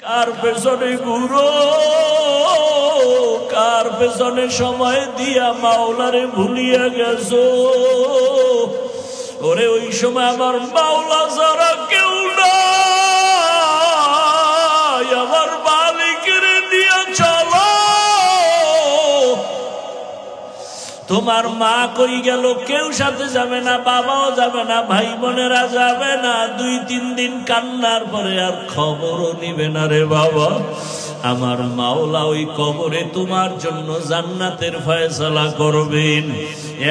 কার পেছনে ঘুরো, কার পেছনে সময় দিয়া মাওলারে ভুলিয়া গেছো। ওরে ওই সময় আমার মাওলা যারা কেউ নাই, আমার মালিকের নিয়ে চলো। তোমার মা কই গেল, কেউ সাথে যাবে না, বাবাও যাবে না, ভাই বোনেরা যাবে না। 2-3 দিন কান্নার পরে আর খবরও নিবে না রে বাবা। আমার মাওলা ওই কবরে তোমার জন্য জান্নাতের ফয়সালা করবেন।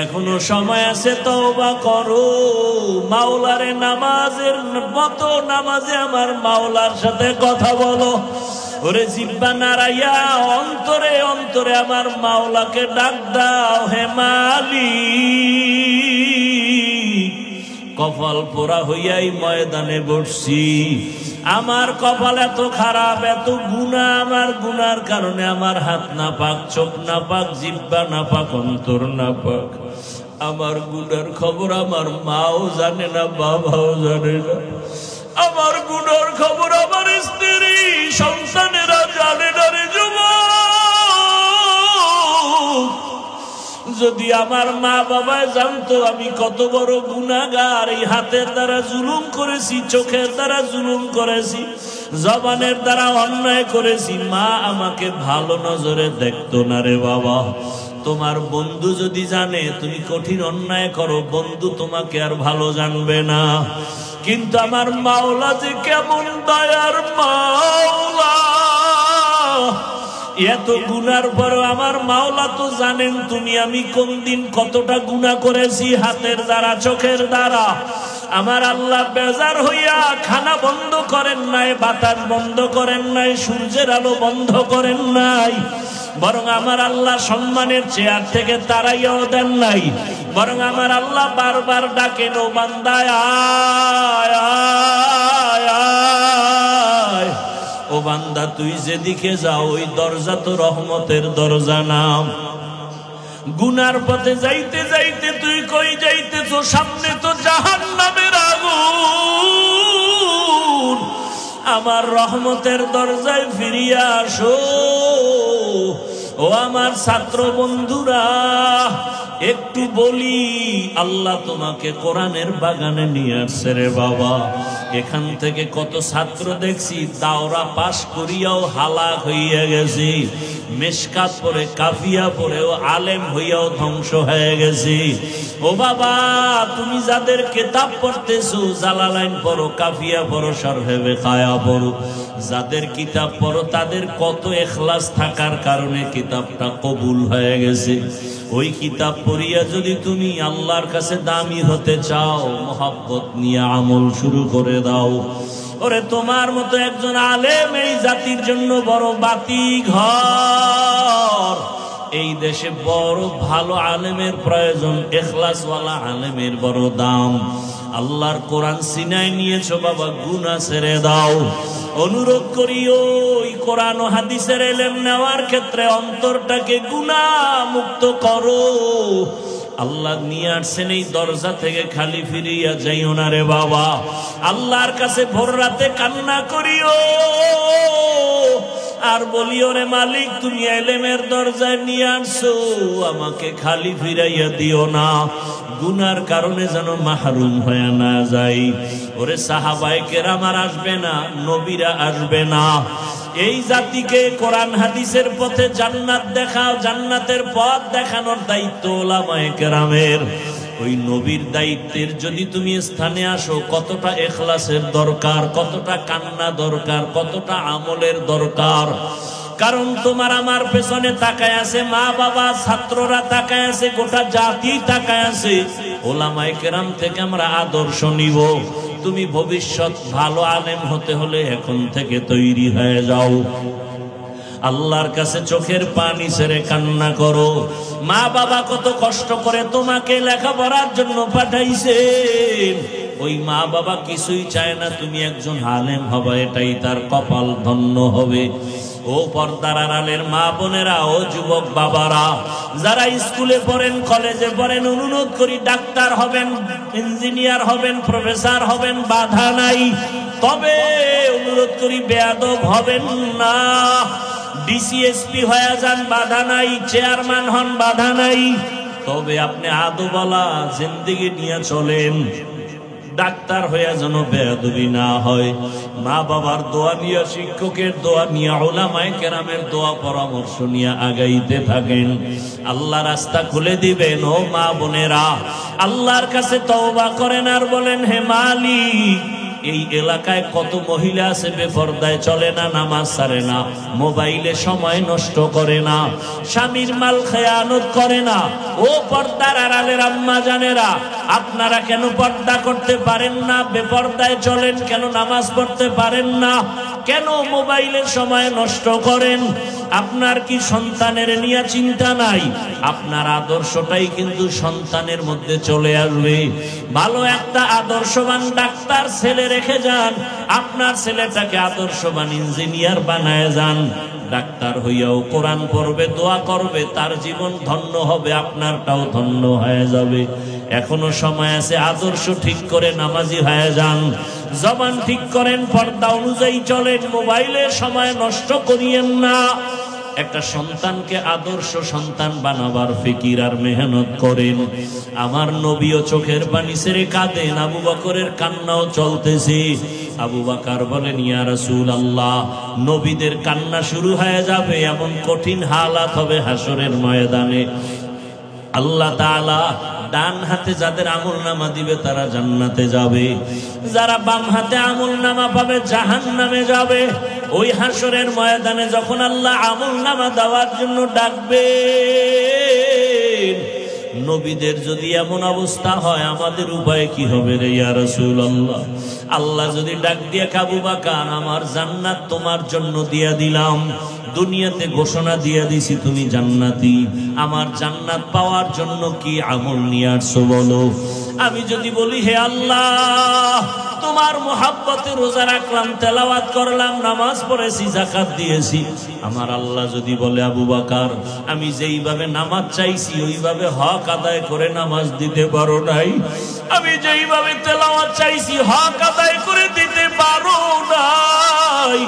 এখনো সময় আছে, তওবা করো। মাওলারে নামাজের মতো নামাজে আমার মাওলার সাথে কথা বলো। ওরে জিহ্বা নাড়াইয়া অন্তরে অন্তরে আমার মাওলাকে ডাক দাও, হে মালিক, কপাল পোড়া হইয়াই ময়দানে বসছি। আমার কপাল এত খারাপ, এত গুনাহ, আমার গুনার কারণে আমার হাত না পাক, চোখ না পাক, জিহ্বা না পাক, অন্তর না পাক। আমার গুনার খবর আমার মাও জানে না, বাবাও জানে না। আমার গুনার খবর আমার স্ত্রী সন্তানেরা জানে না রে যুবক। যদি আমার মা বাবা জানতো আমি কত বড় গুনাহগার, এই হাতের দ্বারা জুলুম করেছি, চোখের দ্বারা জুলুম করেছি, জবানের দ্বারা অন্যায় করেছি, মা আমাকে ভালো নজরে দেখতো না রে বাবা। তোমার বন্ধু যদি জানে তুমি কঠিন অন্যায় করো, বন্ধু তোমাকে আর ভালো জানবে না। কিন্তু আমার মাওলা যে কেমন দয়ার মাওলা, এত গুনার পরও আমার মাওলা তো জানেন তুমি আমি কোন দিন কতটা গুনাহ করেছি, হাতের দ্বারা, চোখের দ্বারা। আমার আল্লাহ বেজার হইয়া খানা বন্ধ করেন নাই, বাতাস বন্ধ করেন নাই, সূর্যের আলো বন্ধ করেন নাই, বরং আমার আল্লাহ সম্মানের চেয়ার থেকে তাড়াইয়াও দেন নাই। বরং আমার আল্লাহ বারবার ডাকেন, ও বান্দা আয় আয় আয়, ও বান্দা তুই যেদিকে যাও ওই দরজা তো রহমতের দরজা নাম। গুনার পথে যাইতে যাইতে তুই কই যাইতেছ, সামনে তো জাহান্নামের আগুন। আমার রহমতের দরজায় ফিরিয়া আসো। ও আমার ছাত্র বন্ধুরা, একটু বলি, আল্লাহ তোমাকে কোরআনের বাগানে নিয়ে আসছে রে বাবা। এখান থেকে কত ছাত্র দেখছি দাওরা পাশ করিয়াও হালাক হইয়া গেছি, মেশকাত পড়ে কাফিয়া পড়েও আলেম হইয়াও ধ্বংস হয়ে গেছি। ও বাবা, তুমি যাদের কিতাব পড়তেছো, জালালাইন পড়ো, কাফিয়া পড়ো, শরহে বেকায়া পড়ো, যাদের কিতাব পড়ো তাদের কত ইখলাস থাকার কারণে কিতাবটা কবুল হয়ে গেছে। ওই কিতাব পড়িয়া যদি তুমি আল্লাহর কাছে দামি হতে চাও, মোহাব্বত নিয়ে আমল শুরু করে দাও। ওরে তোমার মতো একজন আলেম এই জাতির জন্য বড় বাতি ঘর। এই দেশে বড় ভালো আলেমের প্রয়োজন, ইখলাসওয়ালা আলেমের বড় দাম। আল্লাহর কোরআন সিনায় নিয়েছো বাবা, গুনাহ ছেড়ে দাও। অনুরোধ করি ওই কোরআন ও হাদিসের ইলম নেওয়ার ক্ষেত্রে অন্তরটাকে গুনাহ মুক্ত করো। আল্লাহ নিয়ে আসছেন এই দরজা থেকে খালি ফিরিয়া যাইও না রে বাবা। আল্লাহর কাছে ভোর রাতে কান্না করিও আর বলিও, রে মালিক তুমি ইলমের দরজায় নিয়ে আসছো, আমাকে খালি ফিরাইয়া দিও না, গুনার কারণে যেন মাহরুম হয়ে না যাই। ওরে সাহাবায়ে কেরাম আর আসবে না, নবীরা আসবে না। এই জাতিকে কোরআন হাদিসের পথে জান্নাত দেখাও, জান্নাতের পথ দেখানোর দায়িত্ব উলামায়ে কেরামের। ওই নবীর দায়িত্বের যদি তুমি স্থানে আসো, কতটা ইখলাসের দরকার, কতটা কান্না দরকার, কতটা আমলের দরকার। কারণ তোমার আমার পেছনে তাকায় আছে মা বাবা, ছাত্ররা তাকায় আছে, গোটা জাতি তাকায় আছে। উলামায়ে কেরাম থেকে আমরা আদর্শ নিব। তুমি ভবিষ্যৎ ভালো আলেম হতে হলে এখন থেকে তৈরি হয়ে যাও। আল্লাহর কাছে চোখের পানি ছেড়ে কান্না করো। মা বাবা কত কষ্ট করে তোমাকে লেখাপড়ার জন্য পাঠাইছে, ওই মা বাবা কিছুই চায় না তুমি একজন আলেম হবে, এটাই তার কপাল ধন্য হবে। ও পর্দার আড়ালের মা বোনেরা, ও যুবক বাবারা, যারা স্কুলে পড়েন, কলেজে পড়েন, অনুরোধ করি ডাক্তার হবেন, ইঞ্জিনিয়ার হবেন, প্রফেসর হবেন, বাধা নাই। তবে অনুরোধ করি বেয়াদব হবেন না। ডিসিএসপি হয়ে যান, বাধা নাই, চেয়ারম্যান হন, বাধা নাই, তবে আপনি আদবওয়ালা জিন্দেগি নিয়ে চলেন। ডাক্তার হয়ে যেন বেয়াদবি না হয়। মা বাবার দোয়া নিয়ে, শিক্ষকের দোয়া নিয়ে, উলামায়ে কেরামের দোয়া পরামর্শ নিয়ে আগাইতে থাকেন। আল্লাহ রাস্তা খুলে দিবেন। ও মা বোনেরা, আল্লাহর কাছে তওবা করেন আর বলেন, হে মালিক, এই এলাকায় কত মহিলা আছে বেপরদায় চলে না, নামাজ ছাড়ে না, মোবাইলে সময় নষ্ট করে না, স্বামীর মাল খেয়ানত করে না। ও পর্দার আড়ালের আম্মা জানেরা, আপনারা কেন পর্দা করতে পারেন না? বেপরদায় চলেন কেন? নামাজ পড়তে পারেন না কেন? মোবাইলের সময় নষ্ট করেন। আপনার কি সন্তানের নিয়ে চিন্তা নাই? আপনার আদর্শটাই কিন্তু সন্তানের মধ্যে চলে আসবে। ভালো একটা আদর্শবান ডাক্তার ছেলে রেখে যান, আপনার ছেলেটাকে আদর্শবান ইঞ্জিনিয়ার বানায় যান। ডাক্তার হইয়াও কোরআন পড়বে, দোয়া করবে, তার জীবন ধন্য হবে, আপনারটাও ধন্য হয়ে যাবে। এখনো সময় আছে, আদর্শ ঠিক করে নামাজি হয়ে যান, জবান ঠিক করেন, পর্দা অনুযায়ী চলেন, মোবাইলের সময় নষ্ট করিয়েন না। একটা সন্তানকে আদর্শ সন্তান বানাবার ফিকির আর মেহনত করেন। আমার নবীও চোখের পানি ছেড়ে কাঁদেন, আবু বকরের কান্নাও চলতেছে। আবু বকর বলেন, ইয়া রাসূলুল্লাহ, নবীদের কান্না শুরু হয়ে যাবে, এমন কঠিন হালাত হবে হাসরের ময়দানে। আল্লাহ তাআলা ডান হাতে যাদের আমলনামা দিবে তারা জান্নাতে যাবে, যারা বাম হাতে আমলনামা পাবে জাহান্নামে যাবে। ওই হাসরের ময়দানে যখন আল্লাহ আমলনামা দেওয়ার জন্য ডাকবে, নবীদের যদি এমন অবস্থা হয়, আমাদের উপায় কি হবে রে ইয়া রাসূলুল্লাহ? আল্লাহ যদি ডাক দিয়ে, আবু বকর, আমার জান্নাত তোমার জন্য দিয়া দিলাম, দুনিয়াতে ঘোষণা দিয়ে দিছি তুমি জান্নাতি, আমার জান্নাত পাওয়ার জন্য কি আমল নিয়ে আসছো বলো। আমি যদি বলি, হে আল্লাহ, তোমার মুহাব্বতে রোজা রাখলাম, তেলাওয়াত করলাম, নামাজ পড়েছি, যাকাত দিয়েছি, আমার আল্লাহ যদি বলে, আবু বকর, আমি যেইভাবে নামাজ চাইছি ওইভাবে হক আদায় করে নামাজ দিতে পারো নাই, আমি যেইভাবে তেলাওয়াত চাইছি হক আদায় করে দিতে পারো নাই,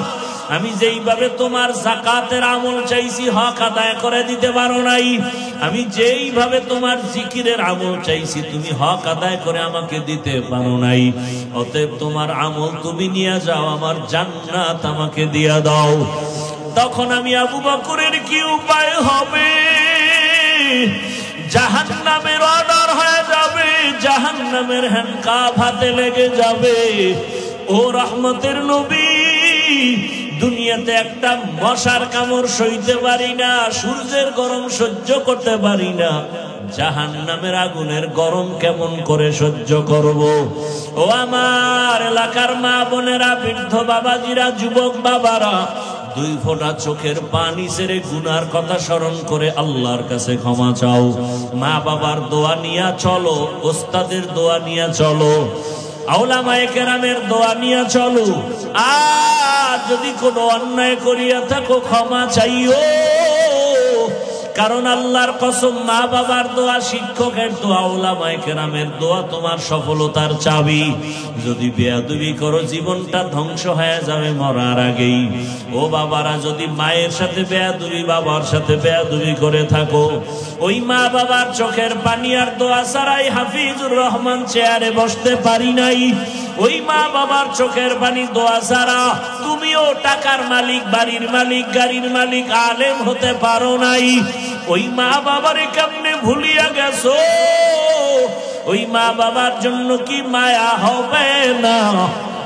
আমি যেইভাবে তোমার যাকাতের আমল চাইছি হক আদায় করে দিতে পারো নাই, আমি যেইভাবে তোমার জিকিরের আমল চাইছি তুমি হক আদায় করে আমাকে দিতে পারো নাই, অতএব তোমার আমল তুমি নিয়ে যাও, আমার জান্নাত আমাকে দিয়া দাও। তখন আমি আবু বকরের কি উপায় হবে? জাহান্নামের অর্ডার হয়ে যাবে, জাহান্নামের হ্যান্ডকাপ হাতে লেগে যাবে। ও রহমতের নবী, দুনিয়াতে একটা মশার কামড় সইতে পারি না, সূর্যের গরম সহ্য করতে পারি না, জাহান্নামের আগুনের গরম কেমন করে সহ্য করব? ও আমার এলাকার মা বোনেরা, বৃদ্ধ বাবাজিরা, যুবক বাবারা, দুই ফোঁটা চোখের পানি ছেড়ে গুনার কথা স্মরণ করে আল্লাহর কাছে ক্ষমা চাও। মা বাবার দোয়া নিয়া চলো, ওস্তাদের দোয়া নিয়া চলো, উলামায়ে কেরামের দোয়া নিয়া চলো। আর যদি কোনো অন্যায় করিয়া থাকো ক্ষমা চাইও, কারণ আল্লাহর কসম, মা বাবার দোয়া, শিক্ষকের দোয়া, উলামায়ে কেরামের দোয়া তোমার সফলতার চাবি। যদি বেয়াদবি করো জীবনটা ধ্বংস হয়ে যাবে মরার আগেই। ও বাবারা, যদি মায়ের সাথে বেয়াদবি, বাবার সাথে বেয়াদবি করে থাকো, ওই মা বাবার চোখের পানি আর দোয়া ছাড়াই হাফিজুর রহমান চেয়ারে বসতে পারি নাই। ওই মা বাবার চোখের পানি দোয়া ছাড়া তুমিও টাকার মালিক, বাড়ির মালিক, গাড়ির মালিক, আলেম হতে পারো নাই। ওই মা বাবারে কেমনে ভুলিয়া গেছো? ওই মা বাবার জন্য কি মায়া হবে না?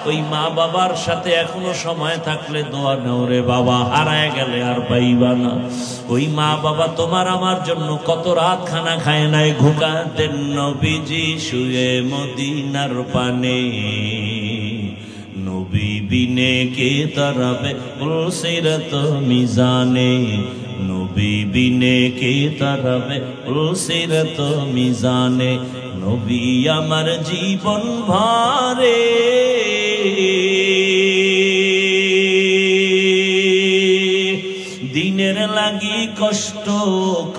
ওই মা বাবার সাথে এখনো সময় থাকলে দোয়া নাও রে বাবা, হারায় গেলে আর পাইবা না। ওই মা বাবা তোমার আমার জন্য কত রাত খানা খায় নাই, ঘুকাতেন নবীজি শুয়ে মদিনার পানে, নবী বিনে কে তারাবে উলসিরাত মিজানে, নবী বিনে কে তারাবে উলসিরাত মিজানে, নবী আমার জীবন ভরে দিনের লাগি কষ্ট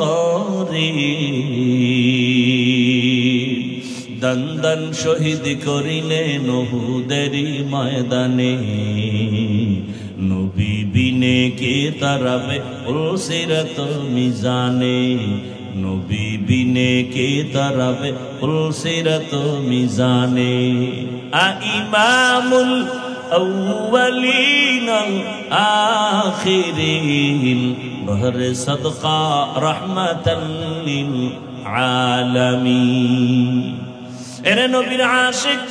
করে, দন্দন শহীদ করিলে নহুদেরি ময়দানে নবী বিনে কে তারাবে উলসিরাত মিজানে নবী বিনে কে তারাবে উলসিরাত মিজানে ইমামুল আউয়ালিন আখিরিন বহরে সদকা রহমাতাল লিল আলামিন। এরে নবীর আশিক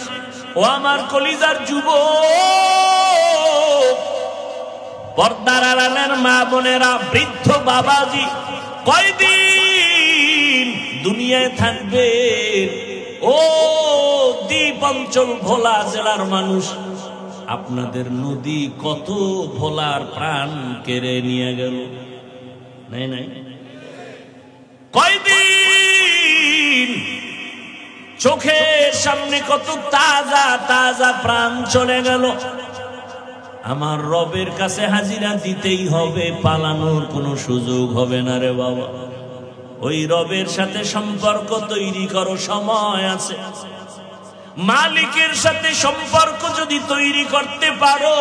ও আমার কলিজার যুবক, পর্দার আড়ালের মা বোনেরা, বৃদ্ধ বাবাজি, কয়দিন দুনিয়ায় থাকবে? ও দ্বীপ অঞ্চল ভোলা জেলার মানুষ, আপনাদের নদী কত ভোলার প্রাণ কেড়ে নিয়ে গেল। নাই নাই, কয়দিন চোখের সামনে কত তাজা তাজা প্রাণ চলে গেল। আমার রবের কাছে হাজিরা দিতেই হবে, পালানোর কোনো সুযোগ হবে না রে বাবা। ওই রবের সাথে সম্পর্ক তৈরি করো, সময় আছে। মালিকের সাথে সম্পর্ক যদি তৈরি করতে পারো,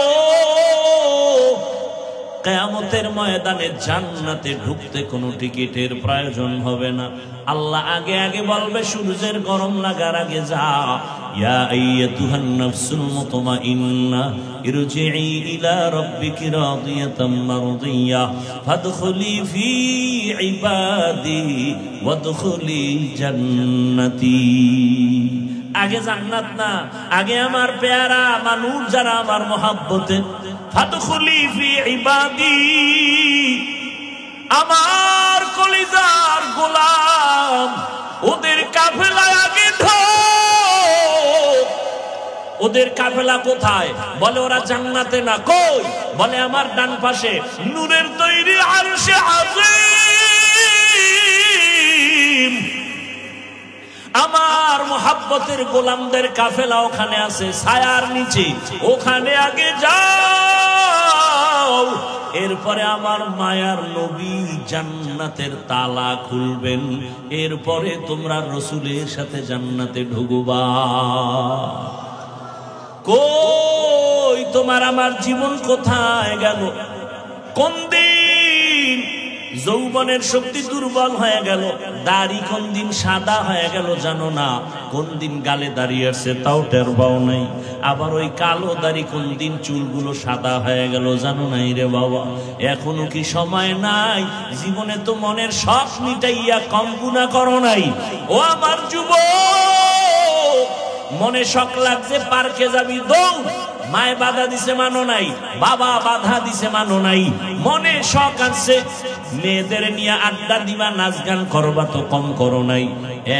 কিয়ামতের ময়দানে জান্নাতে ঢুকতে কোনো টিকিটের প্রয়োজন হবে না। আল্লাহ আগে আগে বলবে, সূর্যের গরম লাগার আগে যা, ইয়া আইয়াতুহান নাফসুল মুতমাইন্নাহ ইরজিই ইলা রাব্বিকি রাদিয়াতাম মারদিয়া ফাদখুলি ফি ইবাদি ওয়াদখুলি জান্নাতি। আগে জান্নাত না, আগে আমার পেয়ারা মানুষ যারা আমার মহব্বতে, ফাদখুলি ফি ইবাদি, আমার কলিজার গোলাম, ওদের কাফেলায় আগে ঢোক। ওদের কাফেলা কোথায়? বলে ওরা জান্নাতে না। কই? বলে আমার ডান পাশে নূরের তৈরি আরশে আযীম, আমার মুহাব্বতের গোলামদের কাফেলা ওখানে আছে, ছায়ার নিচে, ওখানে আগে যাও। এরপরে আমার মায়ার নবী জান্নাতের তালা খুলবেন, এরপরে তোমরা রসুলের সাথে জান্নাতে ঢুকবা। কই তোমার আমার জীবন কোথায় গেল? কোন দিন যৌবনের শক্তি দুর্বল হয়ে গেল? দাড়ি কোন দিন সাদা হয়ে গেল জানো না? কোন দিন গালে দাঁড়িয়ে আসছে তাও টের পাও নাই। আবার ওই কালো দাড়ি কোন দিন চুলগুলো সাদা হয়ে গেল জানো নাই রে বাবা? এখনো কি সময় নাই? জীবনে তো মনের শখ মিটাইয়া কম গুনাহ করো নাই। ও আমার যুবক, মনে শখ লাগছে পার্কে যাবি, দৌড়। মায় বাধা দিছে মানো নাই, বাবা বাধা দিছে মানো নাই। মনে শখ আছে মেয়েদের নিয়ে আড্ডা দিবা, নাচ গান করবা, তো কম করো নাই।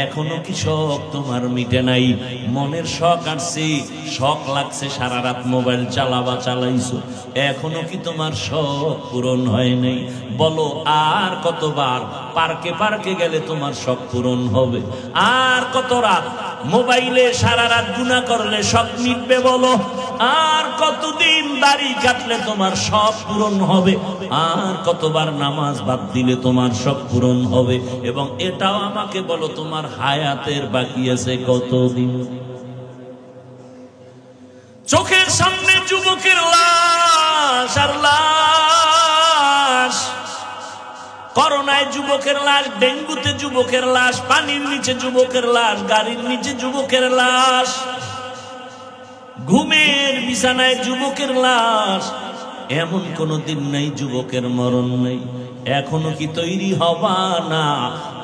এখনো কি শখ তোমার মিটে নাই? মনের শখ আসছে, শখ লাগছে, সারা রাত মোবাইল চালাবা, চালাইছো, এখনো কি তোমার শখ পূরণ হয় নাই? বলো আর কতবার পার্কে পার্কে গেলে তোমার শখ পূরণ হবে? আর কত রাত মোবাইলে সারা রাত গুনাহ করলে শখ মিটবে? বলো আর কতদিন দাড়ি কাটলে তোমার শখ পূরণ হবে? আর কতবার নামাজ বাদ দিলে তোমার শখ পূরণ হবে? এবং এটাও আমাকে বলো, তোমার হায়াতের বাকি আছে কতদিন? চোখের সামনে যুবকের লাশ আর লাশ, করোনায় যুবকের লাশ, ডেঙ্গুতে যুবকের লাশ, পানির নিচে যুবকের লাশ, গাড়ির নিচে যুবকের লাশ, ঘুমের বিছানায় যুবকের লাশ। এমন কোনো দিন নাই যুবকের মরণ নেই। এখনো কি তৈরি হবা না?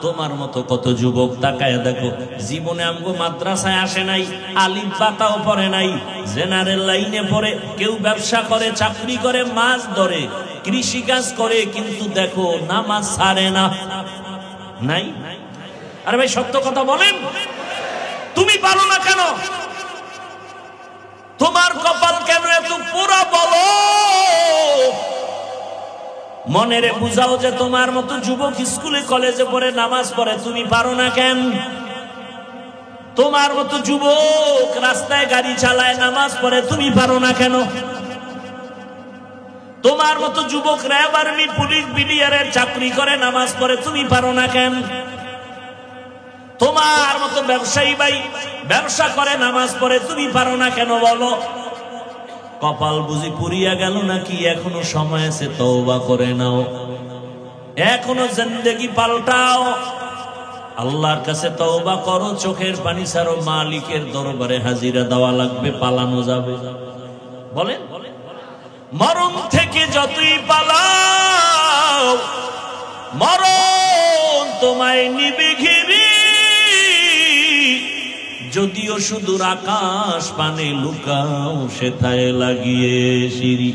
তোমার মতো কত যুবক তাকায় দেখো, জীবনে আমগো মাদ্রাসায় আসে নাই, আলিফ বাতাও পড়ে নাই, জেনারেল লাইনে পড়ে, কেউ ব্যবসা করে, চাকরি করে, মাছ ধরে, কৃষি কাজ করে, কিন্তু দেখো নামাজ ছাড়ে না। নাই? আরে ভাই সত্য কথা বলেন, তুমি পারো না কেন? তোমার কপাল কেন এত পোড়া বলো? মনেরে বুঝাও যে তোমার মতো যুবক স্কুলে কলেজে পড়ে, নামাজ পড়ে, তুমি পারো না কেন? তোমার মতো যুবক রাস্তায় গাড়ি চালায়, নামাজ পড়ে, তুমি পারো না কেন? তোমার মতো যুবক র্যাব, আর্মি, পুলিশ, বিডিআরের চাকরি করে, নামাজ পড়ে, তুমি পারো না কেন? তোমার মতো ব্যবসায়ী ভাই ব্যবসা করে, নামাজ পড়ে, তুমি পারো না কেন বলো? কপাল বুঝি পুরিয়া গেল নাকি? এখনো সময় আছে, তওবা করে নাও, এখনো জিন্দেগি পাল্টাও, আল্লাহর কাছে তওবা করো, চোখের পানি ছাড়ো, মালিকের দরবারে হাজিরা দেওয়া লাগবে, পালানো যাবে। বলেন, মরণ থেকে যতই পালাও মরণ তোমায় নিবে ঘিরে। যদিও সুদূর আকাশ পানে লুকাও, সেথায় লাগিয়ে সিঁড়ি।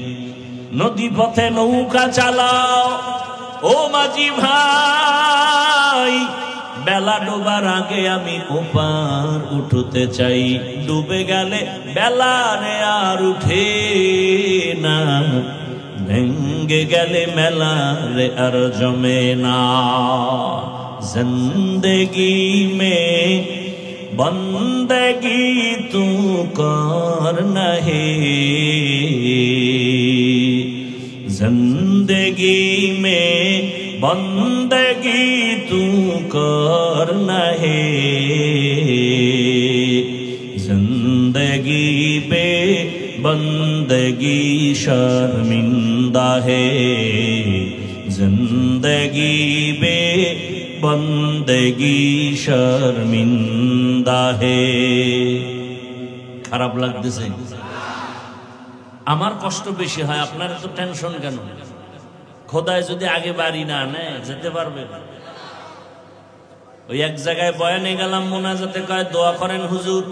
নদী পথে নৌকা চালাও ও মাঝি ভাই, বেলা ডোবার আগে আমি ওপার উঠতে চাই। ডুবে গেলে বেলারে আর উঠে না, ভেঙ্গে গেলে মেলারে আর জমে না। জিন্দেগি মে बंदगी तू करना है, जिंदगी में बंदगी तू करना है, जिंदगी पे बंदगी शर्मिंदा है, जिंदगी पे बंदगी शर्मिंदा है। খারাপ লাগতেছে? আমার কষ্ট বেশি হয়, আপনার তো টেনশন কেন? খোদায় যদি আগে বাড়ি না নেয় যেতে পারবে? ওই এক জায়গায় বয়ানে গেলাম, মোনাজাতে কয় দোয়া করেন হুজুর।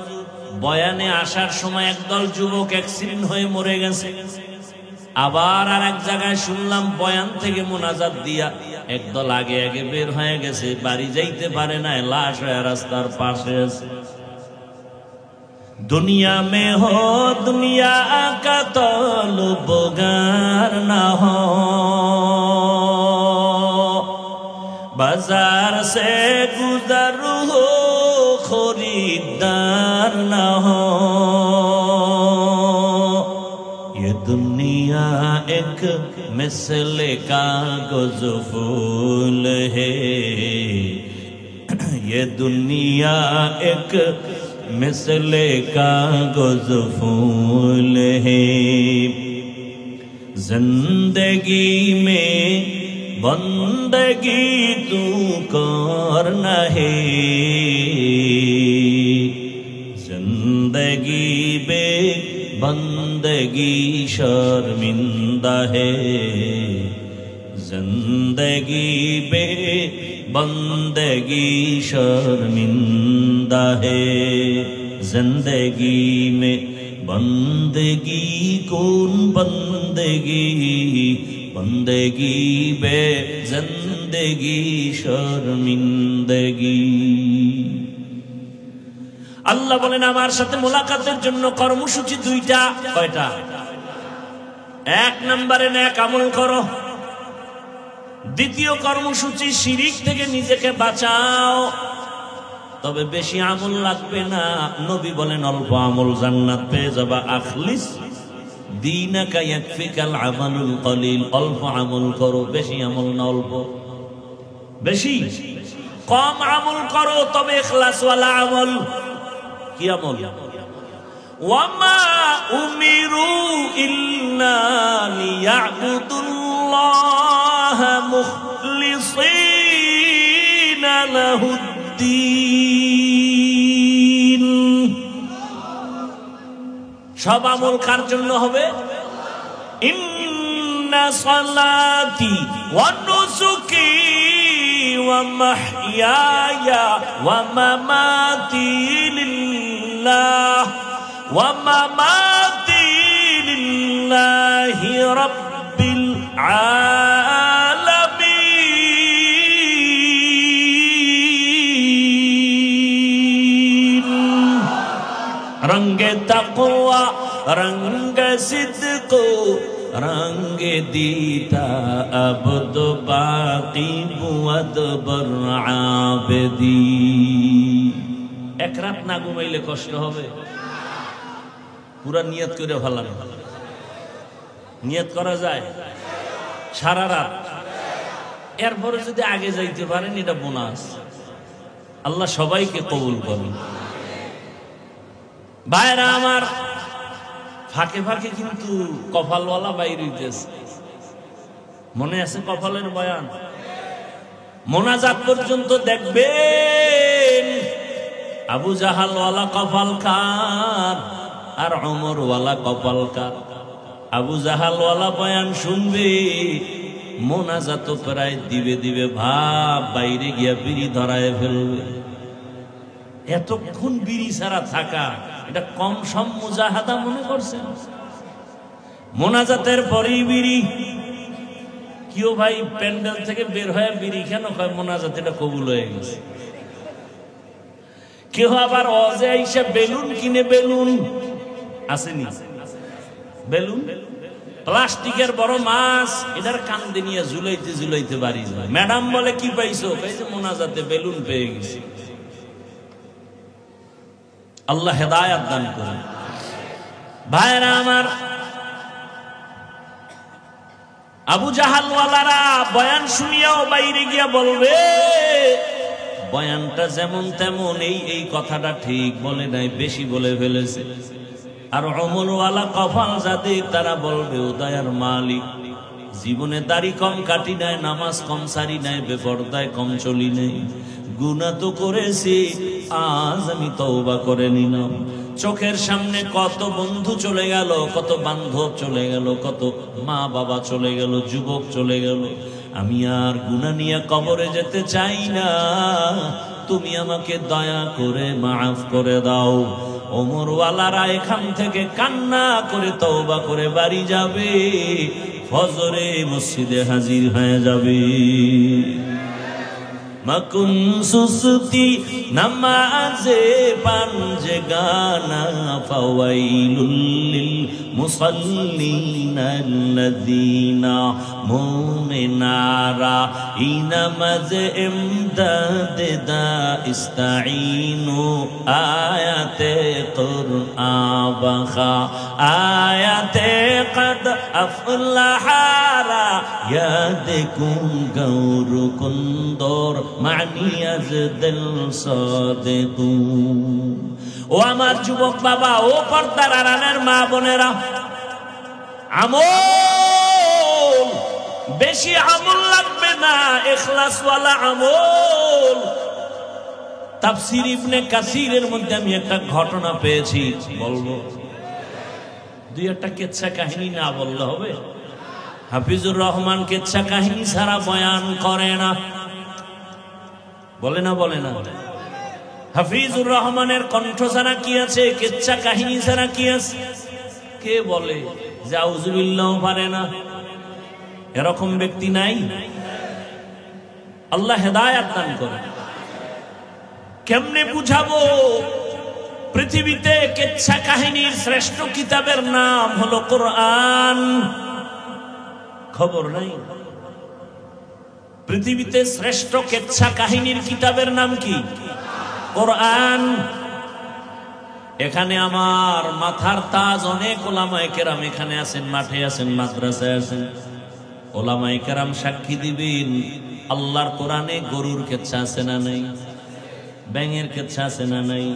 বয়ানে আসার সময় একদল যুবক অ্যাক্সিডেন্ট হয়ে মরে গেছে। আবার আর এক জায়গায় শুনলাম বয়ান থেকে মোনাজাত দিয়া একদল আগে আগে বের হয়ে গেছে, বাড়ি যাইতে পারে না, লাশ হয়ে রাস্তার পাশে আছে। दुनिया में हो दुनिया का तलबगार ना हो, बाजार से गुजर हो खरीदार ना हो। ये दुनिया एक मिसल कागज फूल है, ये दुनिया एक मिसले कागज फूल है। जिंदगी में बंदगी तू करना है, जिंदगी बे बंदगी शर्मिंदा है, जिंदगी बे बंदगी शर्मिंदा है। जिंदगी में बंदगी कौन बंदगी, बंदगी बे जिंदगी शर्मिंदगी। আল্লাহ বলেন আমার সাথে মোলাকাতের জন্য কর্মসূচি দুইটা। কয়টা? এক নম্বরে নেক আমল করো। দ্বিতীয় কর্মসূচি শিরিক থেকে নিজেকে বাঁচাও। তবে বেশি আমল লাগবে না, নবী বলেন অল্প আমল জান্নাত পেয়ে যাবা। আখলিস দীনাকা ইয়াকফিকাল আমালুল কলিল। অল্প আমল করো, বেশি আমল না, অল্প। বেশি কম আমল করো তবে ইখলাস ওয়ালা আমল। কি আমল? ওয়ামা উমিরু ইল্লা লিয়াবুদুল্লাহ মুখলিসিনা লাহুদ্দীন। সব আমল কার জন্য হবে? ইন্না সালাতি ওয়া নুসুকি ওয়া মাহইয়ায়া ওয়া মামাতি লিল্লাহ ওয়া মামাতি লিল্লাহি রাব্বিল আলামিন। রঙ্গে তাকওয়া রঙ্গে সিদক রঙ্গে দীতা আবদ বাকি বুয়াদ বর আবেদি। এক রাত না ঘুমাইলে কষ্ট হবে, পুরা নিয়ত করে ভালো। নিয়ত করা যায় সারা রাত, এরপরে যদি আগে যাইতে পারেন এটা বোনাস। আল্লাহ সবাইকে কবুল করুন। ভাইরা আমার, ফাঁকে ফাঁকে কিন্তু কপালওয়ালা বাইরে হইতেছে। মনে আছে কপালের বয়ান? মোনাজাত পর্যন্ত দেখবেন আবু জাহালওয়ালা কপাল কার আর ওমরওয়ালা কপাল কার। আবু জাহালওয়ালা বয়ান শুনবে, মোনাজাত প্রায় দিবে দিবে ভাব, বাইরে গিয়া বিড়ি ধরায় ফেলবে। এতক্ষণ বিড়ি ছাড়া থাকা এটা কম সম মুজাহাদা মনে করছেন? মোনাজাতের পরেই বিড়ি। কেউ ভাই প্যান্ডেল থেকে বের হয়ে বিড়ি কেন কয়? মোনাজাত এটা কবুল হয়ে গেছে। কেউ আবার অজে আইসা বেলুন কিনে, বেলুন আসেনি, বেলুন প্লাস্টিকের বড় মাছ, এটার কান্দে নিয়ে ঝুলাইতে ঝুলাইতে বাড়ি যায়। ম্যাডাম বলে কি পাইছো? কইছে মোনাজাতে বেলুন পেয়ে গেছি। আল্লাহ হেদায়েত দান করুন। ভাইরা আমার, আবু জাহালওয়ালারা বয়ান শুনিয়াও বাইরে গিয়া বলবে বয়ানটা যেমন তেমন, এই কথাটা ঠিক বলে নাই, বেশি বলে ফেলেছে। আর ওমরওয়ালা কপাল যাদের, তারা বলবে ও দয়ার মালিক, জীবনে দাড়ি কম কাটি নাই, নামাজ কম সারি নাই, বেপরদায় কম চলি নাই, গুনাহ তো করেছি, আজ আমি তওবা করে নিলাম। চোখের সামনে কত বন্ধু চলে গেল, কত বান্ধব চলে গেল, কত মা বাবা চলে গেল, যুবক চলে গেল। আমি আর গুনাহ নিয়ে কবরে যেতে চাই না, তুমি আমাকে দয়া করে মাফ করে দাও। ওমরওয়ালারা এখান থেকে কান্না করে তওবা করে বাড়ি যাবে, ফজরে মসজিদে হাজির হয়ে যাবে। মাকুন সুস্তি নামাজে পাঞ্জে গানা, ফাওয়াইলুল লিল মুসাল্লিন আল্লাযীনা মুমিনারা ইনামাজে ইমদাদ দা ইস্তাঈনু আয়াতে কুরআন বাখা আয়াতে কদ আফলাহারা ইয়াদকুম গৌর কুন্দর মানিয়াজ দিল সাদেকু। ও আমার যুবক বাবা, ও পর্দার আড়ালের মা বোনেরা, আমল বেশি আমল লাগবে না, ইখলাসওয়ালা আমল। তাফসীর ইবনে কাসিরের মধ্যে আমি একটা ঘটনা পেয়েছি, বলবো। দুই একটা কিচ্ছা কাহিনী না বললে হবে? হাফিজুর রহমান কিচ্ছা কাহিনী ছাড়া বয়ান করে না, বলে না? বলে না? হাফিজুর রহমানের কণ্ঠ ছাড়া কি আছে? কিচ্ছা কাহিনী ছাড়া কি আছে? কে বলে যে আউযুবিল্লাহ পারে না? এরকম ব্যক্তি নাই। আল্লাহ হেদায়েত দান করে। কেমনে বুঝাবো? পৃথিবীতে কিচ্ছা কাহিনীর শ্রেষ্ঠ কিতাবের নাম হলো কোরআন। খবর নাই? পৃথিবীতে শ্রেষ্ঠ কিচ্ছা কাহিনীর কিতাবের নাম কি? কোরআন। এখানে আমার মাথার তাজ অনেক ওলামায়ে কেরাম এখানে আছেন, মাঠে আছেন, মাদ্রাসায় আছেন। ওলামায়ে কেরাম সাক্ষী দিবেন, আল্লাহর কোরআনে গরুর কিচ্ছা আছে না নাই? ব্যাঙের কিচ্ছা আছে না নাই?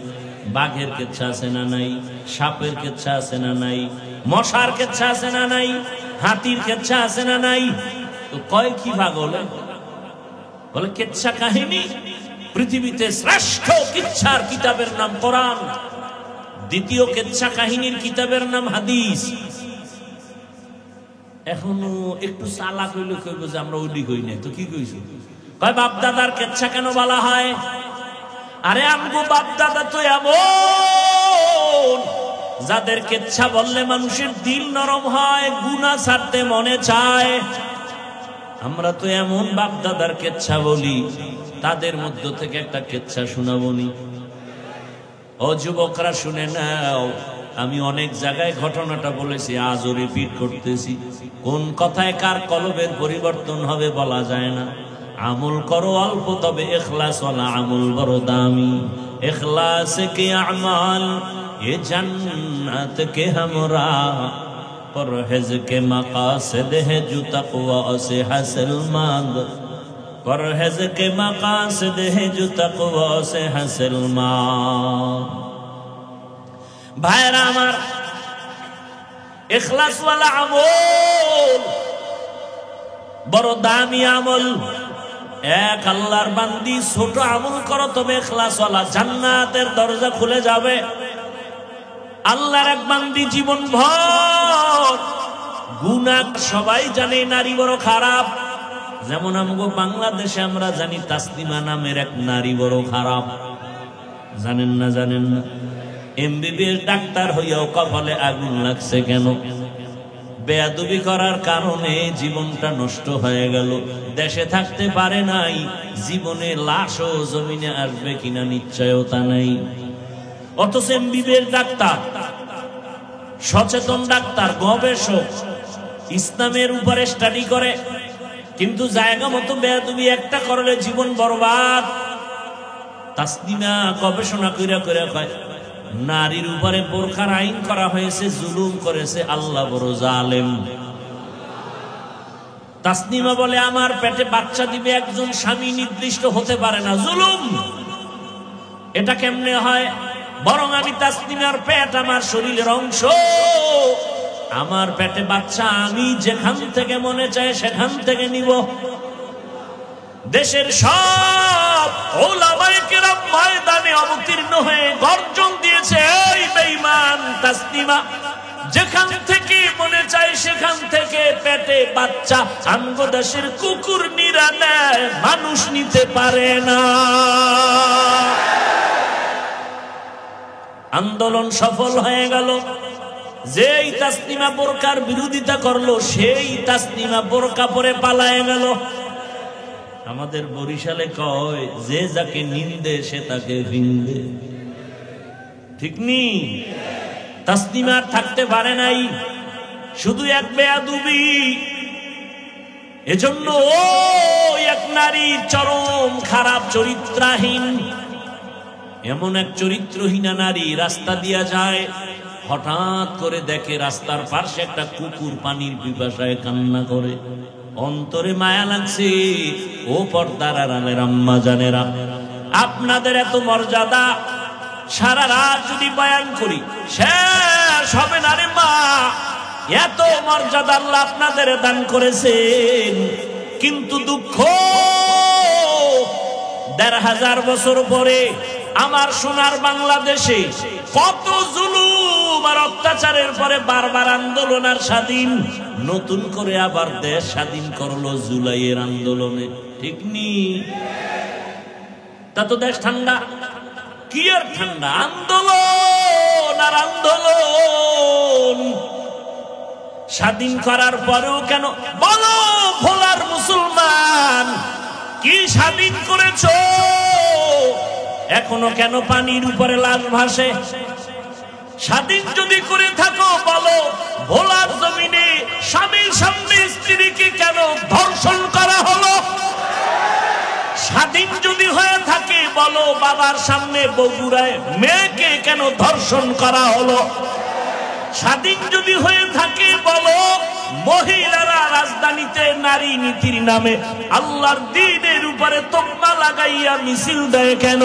বাঘের কিচ্ছা আছে না নাই? সাপের কিচ্ছা আছে না নাই? মশার কিচ্ছা আছে না নাই? হাতির কিচ্ছা আছে না নাই? তো কয় কি ভাগ হলো? বলে কিচ্ছা কাহিনী। পৃথিবীতে শ্রেষ্ঠ কিচ্ছার কিতাবের নাম কোরআন, দ্বিতীয় কিচ্ছা কাহিনীর কিতাবের নাম হাদিস। এখনো একটু চালাক হইলে কইব যে আমরা ওইটি কই নাই, তো কি কইছো? কয় বাপ দাদার কিচ্ছা কেন বলা হয়? আরে আমগো বাপ দাদা তো এমন যাদের কিচ্ছা বললে মানুষের দিল নরম হয়, গুনাহ ছাড়তে মনে চায়। আমরা তো এমন বাপ দাদার কিচ্ছা বলি, তাদের মধ্য থেকে একটা কিচ্ছা শোনাবনি। ও যুবকরা শুনে নাও, আমি অনেক জায়গায় ঘটনাটা বলেছি, আজও রিপিট করতেছি। কোন কথায় কার কলবের পরিবর্তন হবে বলা যায় না। আমল করো অল্প, তবে ইখলাস ওয়ালা আমল বড় দামি। ইখলাস কে আমাল এ জান্নাত কে हमरा, পরহেজ কে মাকাসিদ है जो तकवा से हासिल मांग। परहेज के मकासद है जो तकवा से हासिल मा। भाईरा आमार, इखलास वाला আমল বড় দামি আমল। এক আল্লাহর বান্দি ছোট আমল করো তবে ইখলাস ওয়ালা, জান্নাতের দরজা খুলে যাবে। আল্লাহর এক বান্দি জীবন ভর গুনাহ, সবাই জানে নারী বড় খারাপ। যেমন আমগো বাংলাদেশে আমরা জানি তাসলিমা নামের এক নারী বড় খারাপ, জানেন না? জানেন না? এমবিবিএস ডাক্তার হইয়াও কপালে আগুন লাগছে কেন? বেয়াদবি করার কারণে জীবনটা নষ্ট হয়ে গেল। দেশে থাকতে পারে নাই, জীবনে লাশও জমিনে আসবে কিনা নিশ্চয়তা নাই। অথচ এমবিবিএস ডাক্তার, সচেতন ডাক্তার, গবেষক, ইসলামের উপরে স্টাডি করে, কিন্তু জায়গা মতো বেয়াদবি একটা করলে জীবন বরবাদ। তাসলিমা গবেষণা কইরা কইরা কয় নারীর উপরে বোরখার আইন করা হয়েছে, জুলুম করেছে আল্লাহ বড় জালেম। তাসলিমা বলে আমার পেটে বাচ্চা দিবে একজন স্বামী নির্দিষ্ট হতে পারে না, জুলুম। এটা কেমনে হয়? বরং আমি তাসলিমার পেট আমার শরীরের অংশ, আমার পেটে বাচ্চা, আমি যেখান থেকে মনে চায় সেখান থেকে নিব। দেশের সব উলামায়ে কেরাম ময়দানে অবতীর্ণ হয়ে গর্জন দিয়েছে, এই বেঈমান তাসলিমা, যেখান থেকে মনে চায় সেখান থেকে পেটে বাচ্চা আমগো দেশের কুকুর নিরা নেয়, মানুষ নিতে পারে না। আন্দোলন সফল হয়ে গেল। যেই তাসলিমা বোরকার বিরোধিতা করলো সেই তাসলিমা বোরকা পরে পালায়ে গেল। আমাদের বরিশালে কয় যে যাকে নিন্দে সে তাকে ভিন্দে, ঠিক নি? তাসলিমার থাকতে পারে নাই, শুধু এক বেয়াদবি। এজন্য ওই এক নারী চরম খারাপ চরিত্রহীন, এমন এক চরিত্রহীনা নারী রাস্তা দিয়া যায়, হঠাৎ করে দেখে রাস্তার পাশে একটা কুকুর পানির পিপাসায় কান্না করে। অন্তরে মায়া লাগছে। ও পর্দার আড়ালের আম্মা জানেরা, আপনাদের এত মর্যাদা, সারা রাত যদি বয়ান করি শেষ হবে না রে মা। এত মর্যাদা আল্লাহ আপনাদের দান করেছেন, কিন্তু দুঃখ ১৫০০ বছর পরে আমার সোনার বাংলাদেশে কত জুলুম আর অত্যাচারের পরে বারবার আন্দোলন আর স্বাধীন, নতুন করে আবার দেশ স্বাধীন করলো জুলাইয়ের আন্দোলনে, ঠিক নি? তা তো দেশ ঠান্ডা, কি আর ঠান্ডা? আন্দোলন আর আন্দোলন। স্বাধীন করার পরেও কেন বলো ভোলার মুসলমান, কি স্বাধীন করেছো? এখনো কেন পানির উপরে লাশ ভাসে? স্বাধীন যদি করে থাকো বলো ভোলার জমিনে স্বামীর সামনে স্ত্রীকে কেন ধর্ষণ করা হলো? স্বাধীন যদি হয়ে থাকে বলো বাবার সামনে বগুড়ায় মেয়েকে কেন ধর্ষণ করা হলো? স্বাধীন যদি হয়ে থাকে বলো মহিলারা রাজধানীতে নারী নীতির নামে আল্লাহর দ্বীনের উপরে তকমা লাগাইয়া মিছিল দেয় কেন?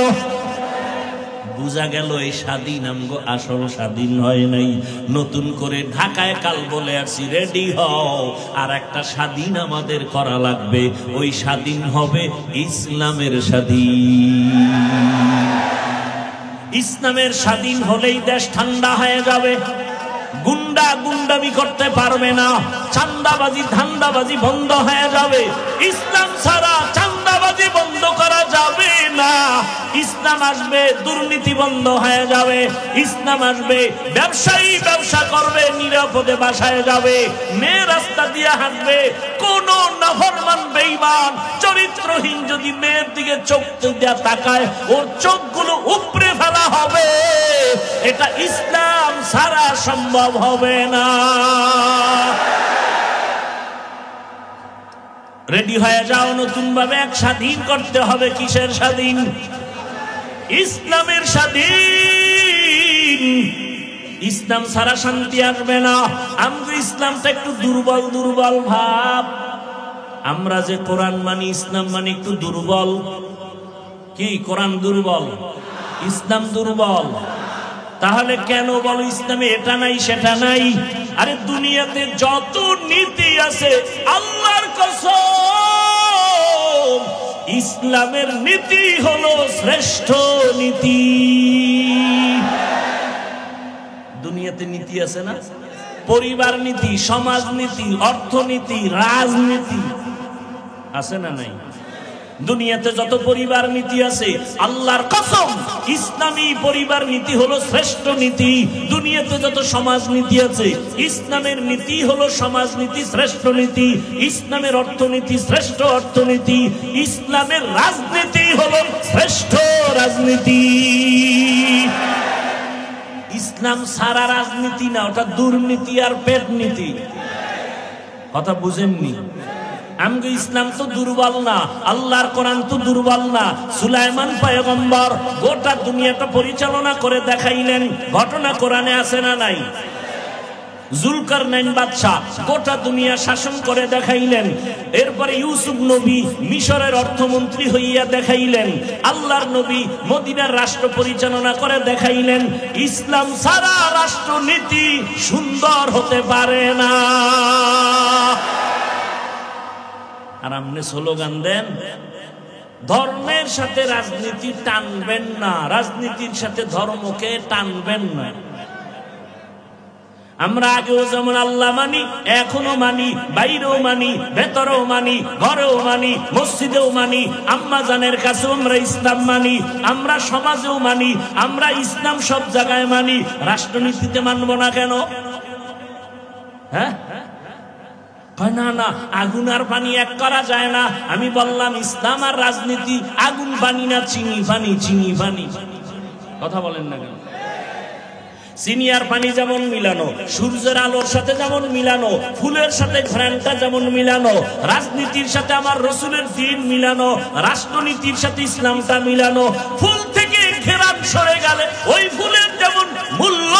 বুঝা গেল এই স্বাধীন আমগো আসল স্বাধীন হয় নাই। নতুন করে ঢাকায় কাল বলে আসি রেডি হও, আর একটা স্বাধীন আমাদের করা লাগবে। ওই স্বাধীন হবে ইসলামের স্বাধীন। ইসলামের স্বাধীন হলেই দেশ ঠান্ডা হয়ে যাবে। গুন্ডা গুন্ডামি করতে পারবে না, চান্দাবাজি ধান্দাবাজি বন্ধ হয়ে যাবে। ইসলাম ছাড়া চান্দাবাজি বন্ধ করা যাবে না। ইসলাম আসবে, দুর্নীতি বন্ধ হয়ে যাবে। ইসলাম আসবে, ব্যবসায়ী ব্যবসা করবে, নিরাপদে বাসায় যাবে। মেয়ে রাস্তা দিয়ে হাঁটবে, কোন নাফরমান বেঈমান চরিত্রহীন যদি মেয়ের দিকে চোখ দিয়ে তাকায় ওর চোখগুলো উপড়ে ফেলা হবে। এটা ইসলাম ছাড়া সম্ভব হবে না। রেডি হয়ে যাও, নতুন ভাবে এক স্বাধীন করতে হবে। কিসের স্বাধীন? ইসলামের স্বাধীন। ইসলাম ছাড়া শান্তি আসবে না। আমরা ইসলামটা একটু দুর্বল দুর্বল ভাব। আমরা যে কোরআন মানি, ইসলাম মানি একটু দুর্বল। কি কোরআন দুর্বল, ইসলাম দুর্বল? তাহলে কেন বলো ইসলামে এটা নাই সেটা নাই? আরে দুনিয়াতে যত নীতি আছে আল্লাহর কসম, ইসলামের নীতি হলো শ্রেষ্ঠ নীতি। দুনিয়াতে নীতি আছে না, পরিবার নীতি, সমাজ নীতি, অর্থনীতি, রাজনীতি আছে না নাই? দুনিয়াতে যত পরিবার নীতি আছে আল্লাহর কসম ইসলামী পরিবার নীতি হলো শ্রেষ্ঠ নীতি। দুনিয়াতে যত সমাজ নীতি আছে ইসলামের নীতি হলো সমাজ নীতি, শ্রেষ্ঠ নীতি। ইসলামের অর্থনীতি শ্রেষ্ঠ অর্থনীতি, ইসলামের রাজনীতি হলো শ্রেষ্ঠ রাজনীতি। ইসলাম সারা রাজনীতি না, ওটা দুর্নীতি আর পেট নীতি। কথা বুঝেননি? আমগো ইসলাম তো দুর্বল না, আল্লাহর কোরআন তো দুর্বল না। সুলাইমান পয়গম্বর গোটা দুনিয়াটা পরিচালনা করে দেখাইলেন, ঘটনা কোরআনে আছে না নাই? জুলকারনাইন বাদশা গোটা দুনিয়া শাসন করে দেখাইলেন। এরপরে ইউসুফ নবী মিশরের অর্থমন্ত্রী হইয়া দেখাইলেন। আল্লাহর নবী মদিনার রাষ্ট্র পরিচালনা করে দেখাইলেন। ইসলাম সারা রাষ্ট্রনীতি সুন্দর হতে পারে না। আর আপনি স্লোগান দেন ধর্মের সাথে রাজনীতি টানবেন না, রাজনীতির সাথে ধর্মকে টানবেন না। আমরা আগেও যেমন আল্লাহ মানি, এখনো মানি, বাইরেও মানি, ভেতরেও মানি, ঘরেও মানি, মসজিদেও মানি। আম্মা জানের কাছেও আমরা ইসলাম মানি, আমরা সমাজেও মানি, আমরা ইসলাম সব জায়গায় মানি। রাষ্ট্রনীতিতে মানব না কেন? হ্যাঁ, না না, আগুন আর পানি এক করা যায় না। আমি বললাম ইসলাম আর রাজনীতি আগুন পানি না, চিনি পানি, চিনি পানি। কথা বলেন না কেন? চিনি আর পানি যেমন মিলানো, সূর্যের আলোর সাথে যেমন মিলানো, ফুলের সাথে ঘ্রাণটা যেমন মিলানো, রাজনীতির সাথে আমার রসুলের দিন মিলানো, রাষ্ট্রনীতির সাথে ইসলামটা মিলানো। ফুল থেকে ঘেরান সরে গেলে ওই ফুলের যেমন মূল্য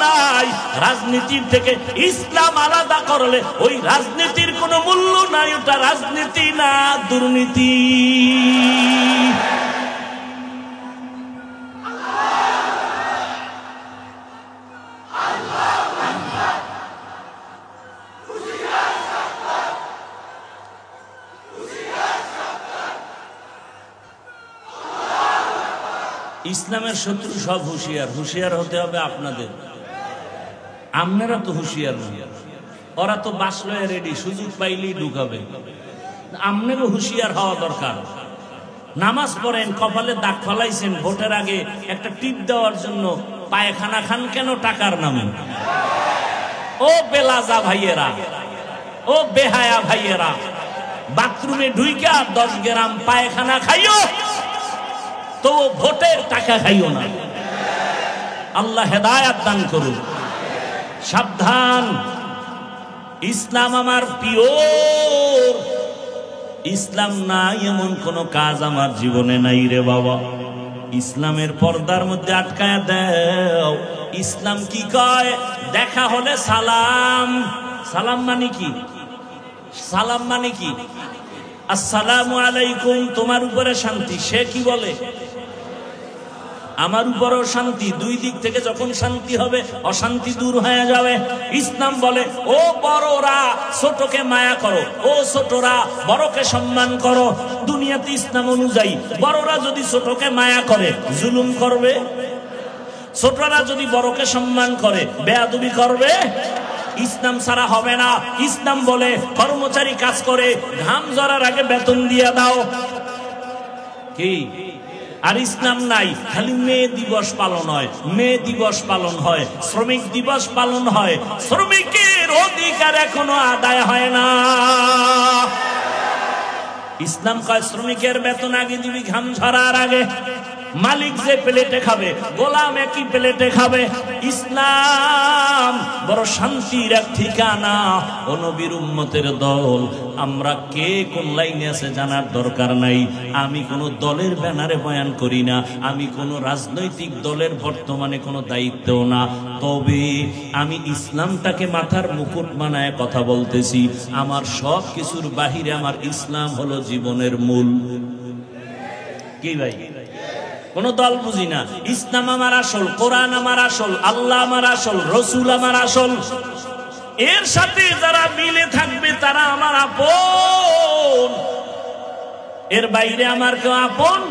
নাই, রাজনীতির থেকে ইসলাম আলাদা করলে ওই রাজনীতির কোনো মূল্য নাই। ওটা রাজনীতি না, দুর্নীতি। ইসলামের শত্রু সব হুঁশিয়ার, হুঁশিয়ার হতে হবে আপনাদের। আপনারা তো হুঁশিয়ার না, ওরা তো বাসলো রেডি, সুযোগ পাইলেই ঢুকাবে। আপনারও হুঁশিয়ার হওয়া দরকার। নামাজ পড়েন, কপালে দাগ ফালাইছেন, ভোটের আগে একটা টিপ দেওয়ার জন্য পায়খানা খান কেন টাকার নামে? ও বেলাজা ভাইয়েরা, ও বেহায়া ভাইয়েরা, বাথরুমে ঢুইকা 10 গ্রাম পায়খানা খাইও, তো ভোটের টাকা খাইও না। আল্লাহ হেদায়াত দান করুন। সাবধান, ইসলাম আমার পিওর। ইসলাম নাই এমন কোন কাজ আমার জীবনে নাই রে বাবা। ইসলামের পর্দার মধ্যে আটকায় দাও। ইসলাম কি কয়? দেখা হলে সালাম। সালাম মানে কি? সালাম মানে কি? আসসালামু আলাইকুম, তোমার উপরে শান্তি। সে কি বলে? আমার উপরও শান্তি। দুই দিক থেকে যখন শান্তি হবে অশান্তি দূর হয়ে যাবে। ইসলাম বলে ও বড়রা ছোটকে মায়া করো, ও ছোটরা বড়কে সম্মান করো। দুনিয়াতে ইসলাম অনুযায়ী বড়রা যদি ছোটকে মায়া করে জুলুম করবে, ছোটরা যদি বড়কে সম্মান করে বেয়াদবি করবে। ইসলাম ছাড়া হবে না। ইসলাম বলে কর্মচারী কাজ করে, ঘাম ঝরার আগে বেতন দিয়ে দাও। কি? আর ইসলাম নাই, খালি মে দিবস পালন হয়, মে দিবস পালন হয়, শ্রমিক দিবস পালন হয়। শ্রমিকের অধিকার এখনো আদায় হয় না। ইসলাম কয় শ্রমিকের বেতন আগে দিবি, ঘাম ঝরার আগে। মালিক যে প্লেটে খাবে গোলাম একই প্লেটে খাবে। ইসলাম বড় শান্তির এক ঠিকানা। ও নবীর উম্মতের দল, আমরা কে কোন লাইনে আছে জানার দরকার নাই। আমি কোন দলের ব্যানারে বয়ান করি না, আমি কোন রাজনৈতিক দলের বর্তমানে কোনো দায়িত্বও না। তবে আমি ইসলামটাকে মাথার মুকুট বানায় কথা বলতেছি। আমার সব কিছুর বাহিরে আমার ইসলাম হলো জীবনের মূল। কি ভাই? কোন দল বুঝি না। ইসলাম আমার আসল, কোরআন আমার আসল, আল্লাহ আমার আসল, রসুল আমার আসল। এর সাথে যারা মিলে থাকবে তারা আমার আপন। এর বাইরে আমার কেউ আপন?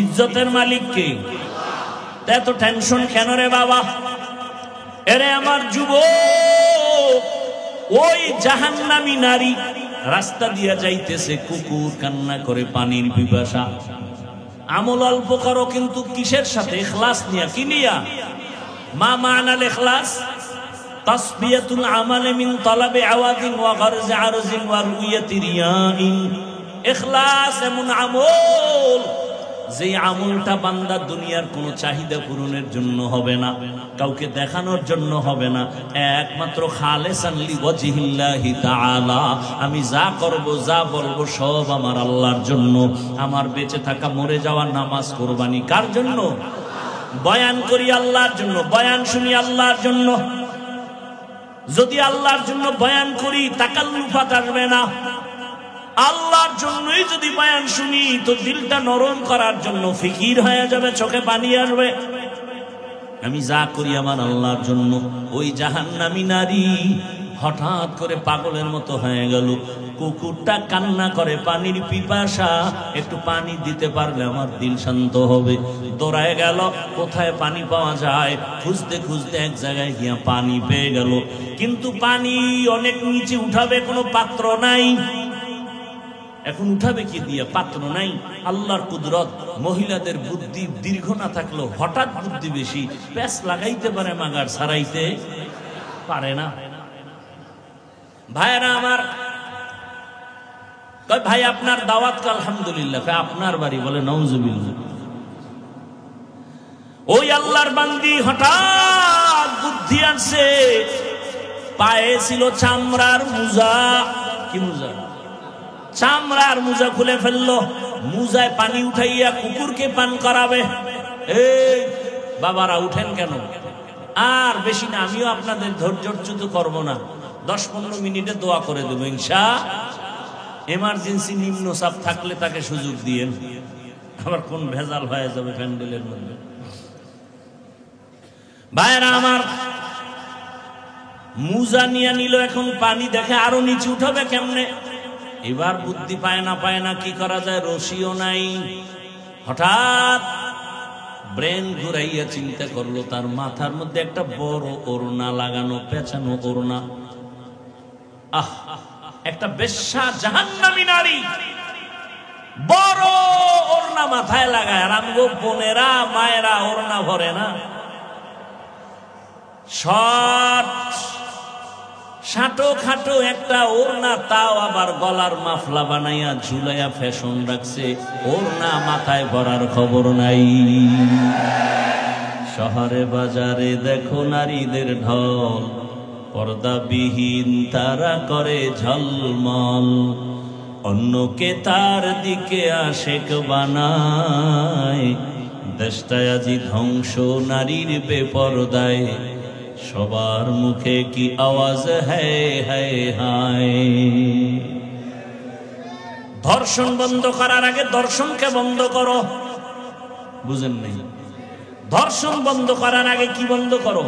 ইজ্জতের মালিক কে? এত টেনশন কেন রে বাবা? এরে আমার যুবক, ওই জাহান্নামী নারী রাস্তা দিয়া যাইতেছে, কুকুর কান্না করে পানির পিপাসা। আমল অল্প করো, কিন্তু কিসের সাথে? ইখলাস নিয়া। কি নিয়া? মা মানাল ইখলাস? তাসবিয়াতুল আমাল মিন তালাবি আওয়াদিন ওয়া গরজ আরজিন ওয়া রুয়াতি রিয়াইন। ইখলাস এমন আমল, যে আমলটা বান্দা দুনিয়ার কোনো চাহিদা পূরণের জন্য হবে না, কাউকে দেখানোর জন্য হবে না, একমাত্র খালেসান লিওয়াজহিল্লাহি তাআলা। আমি যা করব, যা বলবো সব আমার আল্লাহর জন্য। আমার বেঁচে থাকা, মরে যাওয়া, নামাজ, কুরবানি কার জন্য? বয়ান করি আল্লাহর জন্য, বয়ান শুনি আল্লাহর জন্য। যদি আল্লাহর জন্য বয়ান করি তাকাল্লুফাত আসবে না। আল্লাহর জন্যই যদি বয়ান শুনি তো দিলটা নরম করার জন্য ফিকির হয়ে যাবে, চোখে পানি আসবে। আমি যা করি আমার আল্লাহর জন্য। ওই জাহান্নামী নারী হঠাৎ করে পাগলের মতো হয়ে গেল। কুকুরটা কান্না করে পানির পিপাসা, একটু পানি দিতে পারলে আমার দিল শান্ত হবে। দৌড়ায় গেল, কোথায় পানি পাওয়া যায় খুঁজতে খুঁজতে এক জায়গায় গিয়া পানি পেয়ে গেল। কিন্তু পানি অনেক নিচে উঠাবে, কোনো পাত্র নাই। এখন উঠাবে কি দিয়ে? পাত্র নাই। আল্লাহর কুদরত। মহিলাদের বুদ্ধি দীর্ঘ না থাকলেও হঠাৎ বুদ্ধি বেশি। প্যাঁচ লাগাইতে পারে, মাগার ছাড়াইতে পারে না। ভাইরা আমার, ভাই আপনার দাওয়াত কা? আলহামদুলিল্লাহ। আপনার বাড়ি? বলে নাউজুবিল্লাহ। ওই আল্লাহর বান্দি হঠাৎ বুদ্ধি আসছে। পায়ে ছিল চামড়ার মুজা। কি মুজা? চামড়ার মুজা খুলে ফেললো। মুজায় পানি উঠাইয়া কুকুরকে পান করাবে। এই বাবারা উঠেন কেন? আর বেশি না, আমিও আপনাদের ধৈর্যচ্যুত করবো না। 10-15 মিনিটে দোয়া করে দেবো ইনশাআল্লাহ। এমার্জেন্সি নিম্ন চাপ থাকলে তাকে সুযোগ দিয়েন, আবার কোন ভেজাল হয়ে যাবে প্যান্ডেলের মধ্যে। ভাইরা আমার, মুজা নিয়ে নিল। এখন পানি দেখে আরো নিচে উঠাবে কেমনে। এবার বুদ্ধি পায় না কি করা যায়, রশিও নাই। হঠাৎ ব্রেন ঘুরাইয়া চিন্তা করলো, তার মাথার মধ্যে একটা বড় ওড়না লাগানো, পেঁচানো ওড়না। একটা বেশ্যা জাহান্নামী নারী বড় ওড়না মাথায় লাগায়। আর আমগো বোনেরা, মায়েরা ওড়না ভরে না, শাটো খাটো একটা ওড়না, তাও আবার গলার মাফলা বানাইয়া ঝুলাইয়া ফ্যাশন রাখছে। ওড়না মাথায় ভরার খবর নাই। শহরে বাজারে দেখো নারীদের ঢল, পর্দাবিহীন তারা করে ঝলমল। অন্যকে তার দিকে আশেক বানায়, দেশটায় আজি ধ্বংস নারীর বেপরদায়। সবার মুখে কি আওয়াজ হ্যায় হায় হায়। ধর্ষণ বন্ধ করার আগে দর্শনকে বন্ধ করো। বুঝেন নাই? ধর্ষণ বন্ধ করার আগে কি বন্ধ করো?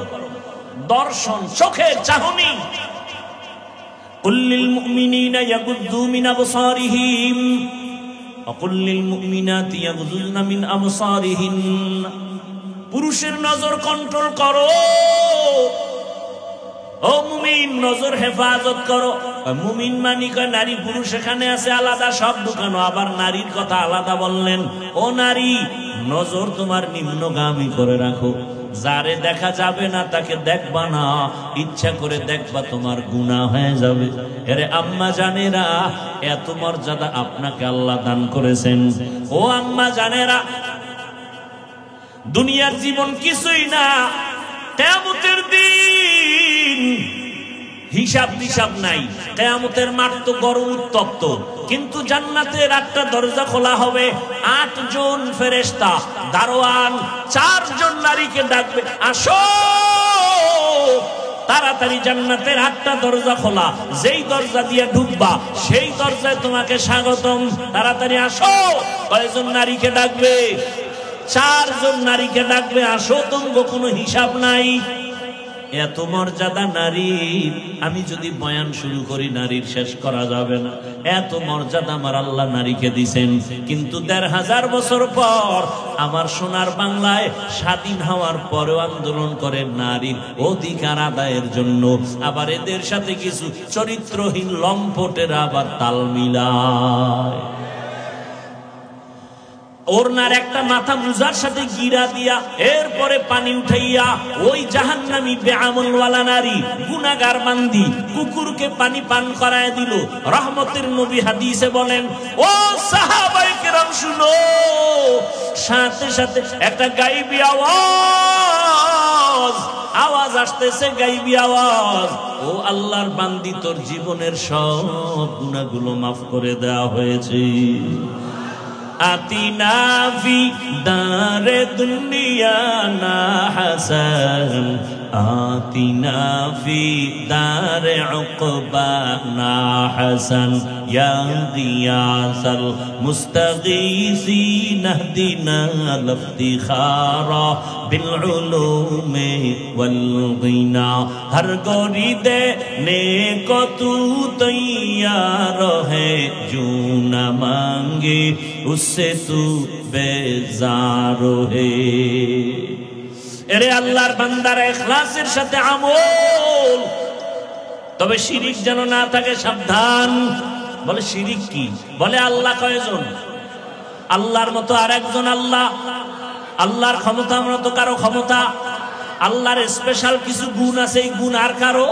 দর্শন, চোখের চাহনি। কুল্লিল মুমিনিনা ইয়াগুদ্দু মিন আবসারিহিম ওয়া কুল্লিল মুমিনাতি ইয়াগুযুলনা মিন আবসারিহিন্না। পুরুষের নজর কন্ট্রোল করো। ও মুমিন, নজর হেফাজত করো। মুমিন মানি কয় নারী পুরুষ এখানে আছে আলাদা, সব ঢুকানো। আবার নারীর কথা আলাদা বললেন। ও নারী, নজর তোমার নিম্নগামী করে রাখো। যারে দেখা যাবে না তাকে দেখবা না, ইচ্ছা করে দেখবা তোমার গুনাহ হয়ে যাবে। আরে আম্মা জানেরা, এত মর্যাদা আপনাকে আল্লাহ দান করেছেন। ও আম্মা জানেরা, দুনিয়ার জীবন কিছুই না, কিয়ামতের দিন হিসাব নিসাব নাই। কিয়ামতের মাঠ তো গরম উত্তপ্ত, কিন্তু জান্নাতের একটা দরজা খোলা হবে। 8 জন ফেরেশতা দারোয়ান 4 জন নারীকে ডাকবে, আসো। তাড়াতাড়ি জান্নাতের 8টা দরজা খোলা, যেই দরজা দিয়ে ঢুকবা সেই দরজায় তোমাকে স্বাগতম, তাড়াতাড়ি আসো। কয়জন নারীকে ডাকবে? 4 জন নারীকে ডাকবে, আসো, তোমার কোনো হিসাব নাই। এত মর্যাদা নারীর, আমি যদি বয়ান শুরু করি নারীর শেষ করা যাবে না। এত মর্যাদা আমার আল্লাহ নারীকে দিছেন। কিন্তু 1500 বছর পর আমার সোনার বাংলায় স্বাধীন হওয়ার পরেও আন্দোলন করে নারীর অধিকার আদায়ের জন্য। আবার এদের সাথে কিছু চরিত্রহীন লম্পটেরা আবার তাল মিলায়। ওরনার একটা মাথা মুজার সাথে গিরা দিয়া এরপরে পানি উঠাইয়া ওই জাহান্নামী বেআমলওয়ালা নারী গুনাহগার বান্দি কুকুরকে পানি পান করায় দিল। রহমতের নবী হাদিসে বলেন, ও সাহাবায়ে কেরাম শুনো, সাথে সাথে একটা গায়বী আওয়াজ আসতেছে, গায়বী আওয়াজ, ও আল্লাহর বান্দি, তোর জীবনের সব গুনাহগুলো মাফ করে দেওয়া হয়েছে। আতিনা ফি দারে দুনিয়া না হাসান, আতিনা ফি দারে উকবা না হাসান, ইয়া গিয়াসাল মুস্তাগীসিন ইহদিনা লিফতিখারা বিল উলুমি ওয়াল গিনা। হর গরি দে নে কো তু তৈয়ার হে, জু না মাंगे उससे तू बेजार है। এরে আল্লাহর বান্দারা, ইখলাসের সাথে আমল, তবে শিরিক যেন না থাকে, সাবধান। বলে শিরিক কি? বলে আল্লাহ কয়জন? আল্লাহর মতো আরেকজন আল্লাহ, আল্লাহর ক্ষমতার মতো কারো ক্ষমতা, আল্লাহর স্পেশাল কিছু গুণ আছে, এই গুণ আর কারো।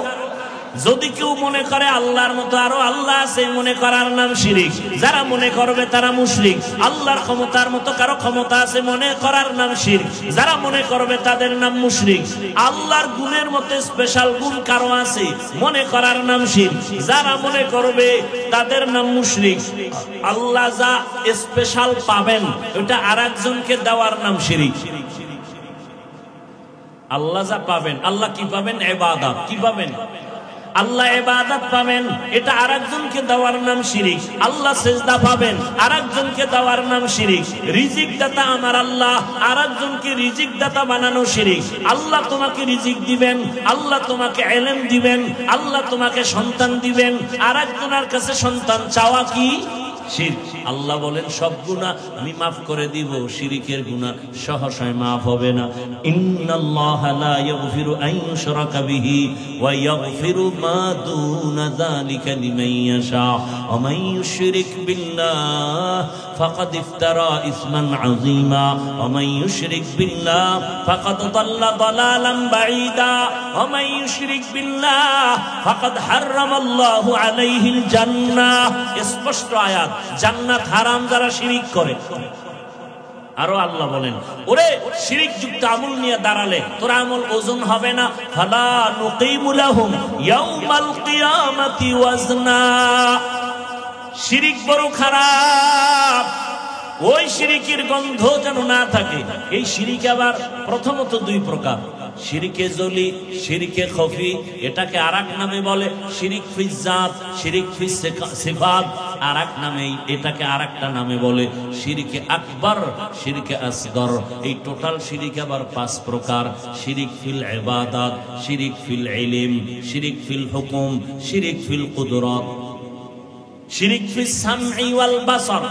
যদি কেউ মনে করে আল্লাহর মতো আরো আল্লাহ আছে, মনে করার নাম শিরিক। যারা মনে করবে তারা মুশরিক। আল্লাহর ক্ষমতার মতো কারো ক্ষমতা আছে মনে করার নাম শিরক। যারা মনে করবে তাদের নাম মুশরিক। আল্লাহর গুণের মতো স্পেশাল গুণ কারো আছে মনে করার নাম শিরক। যারা মনে করবে তাদের নাম মুশরিক। আল্লাহ যা স্পেশাল পাবেন ওটা আরেকজনকে দেওয়ার নাম শিরক। আল্লাহ যা পাবেন, আল্লাহ কি পাবেন? ইবাদত। কি পাবেন? আল্লাহ ইবাদত পাবেন, এটা আরেকজনকে দেওয়ার নাম শিরক। আল্লাহ সিজদা পাবেন, আরেকজনকে দেওয়ার নাম শিরক। রিজিক দাতা আমার আল্লাহ, আরেকজনকে রিজিক দাতা বানানো শিরক। আল্লাহ তোমাকে রিজিক দিবেন, আল্লাহ তোমাকে ইলম দিবেন, আল্লাহ তোমাকে সন্তান দিবেন, আরেকজনের কাছে সন্তান চাওয়া কি শিরক। আল্লাহ বলেন সব গুনাহ আমি মাফ করে দিব, শিরকের গুনাহ সহসায় মাফ হবে না। ইন্নাল্লাহা লা ইয়াগফিরু আন ইউশরাকা বিহি ওয়া ইয়াগফিরু মা দুনা যালিকা লিমান ইয়াশা ওয়া মান ইউশরিক বিল্লাহ ফাকাদ ইফতারা ইসমান আযীমা ওয়া মান ইউশরিক বিল্লাহ ফাকাদ দাল্লা দালালান বাঈদা ওয়া মান ইউশরিক বিল্লাহ ফাকাদ হারামাল্লাহু আলাইহিল জান্নাহ। স্পষ্ট আয়াত, জান্নাত হারাম যারা শিরিক করে। আরো আল্লাহ বলেন, ওরে শিরিক যুক্ত আমল নিয়ে দাঁড়ালে তোর আমল ওজন হবে না। ফালা নুকিমু লাহুম ইয়াউমাল কিয়ামাতি ওয়াজনা। শিরিক বড় খারাপ, ওই শিরিকের গন্ধ যেন না থাকে। এই শিরিক আবার প্রথমত দুই প্রকার, শিরিকে জলি, শিরিকে খফি। এটাকে আরেক নামে বলে শিরিক ফি জাত, শিরিক ফি সিফাত। আরেক নামে এটাকে আরেকটা নামে বলে শিরিকে আকবার, শিরিকে আসগর। এই টোটাল শিরিক আবার 5 প্রকার। শিরিক ফিল ইবাদাত, শিরিক ফিল ইলম, শিরিক ফিল হুকুম, শিরিক ফিল কুদরত, শিরিক ফিস সামঈ ওয়াল বাসর।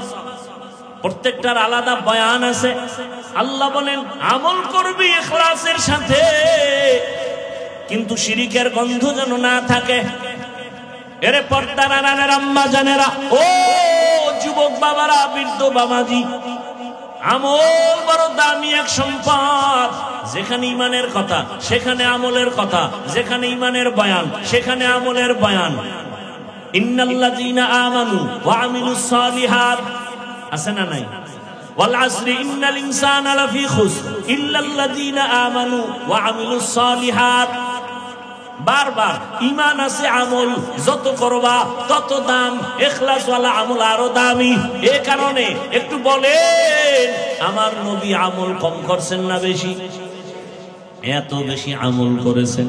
প্রত্যেকটার আলাদা বয়ান আছে। আল্লাহ বলেন আমল করবি ইখলাসের সাথে, কিন্তু শিরিকের গন্ধ যেন না থাকে। এরে পর্দার আড়ালের আম্মা জানেরা, ও যুবক বাবারা, বৃদ্ধ বাবাজি, আমল বড় দামি এক সম্পদ। যেখানে ইমানের কথা সেখানে আমলের কথা, যেখানে ইমানের বয়ান সেখানে আমলের বয়ান। ইন্নাল্লাযীনা আমানু ওয়া আমিলুস সালিহাত আছে না নাই? ওয়াল আসরি ইন্নাল ইনসানা লাফি খুসর ইল্লাল্লাযীনা আমানু ওয়া আমিলুস সালিহাত। বারবার ঈমান আছে, আমল যত করবা তত দাম, ইখলাস ওয়ালা আমল আরো দামি। এই কারণে একটু বলেন, আমার নবী আমল কম করছেন না বেশি? এত বেশি আমল করেছেন।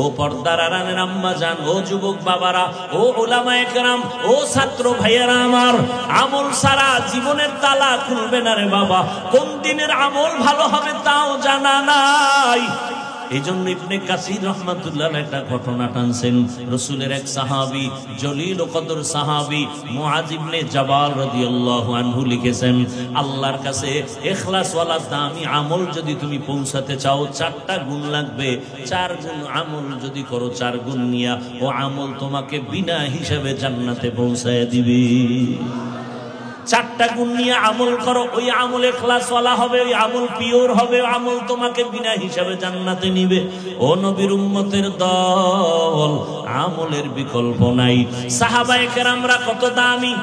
ও পর্দার আড়ালের আম্মা জান, ও যুবক বাবারা, ও উলামায়ে কেরাম, ও ছাত্র ভাইয়েরা আমার, আমল ছাড়া জীবনের তালা খুলবে না রে বাবা। কোন দিনের আমল ভালো হবে তাও জানা নাই। এই জন্য ইবনে কাসির রহমাতুল্লাহ একটা ঘটনা টানছেন। রাসূলের এক সাহাবী, জলিল ও কদর সাহাবী মুআয ইবনে জাবাল রাদিয়াল্লাহু আনহু লিখেছেন, আল্লাহর কাছে ইখলাস ওয়ালা দামি আমল যদি তুমি পৌঁছাতে চাও 4টা গুণ লাগবে। 4 গুণ আমল যদি করো, 4 গুণ নিয়া ও আমল তোমাকে বিনা হিসাবে জান্নাতে পৌঁছায় দিবে। 4টা গুণ নিয়ে আমল করো, ওই আমল ইখলাস ওয়ালা হবে, ওই আমল পিওর হবে, আমল তোমাকে বিনা হিসাবে জান্নাতে নিবে। ও নবীর উম্মতের দল, আমলের বিকল্প নাই। সাহাবায়ে কেরামরা কত দামি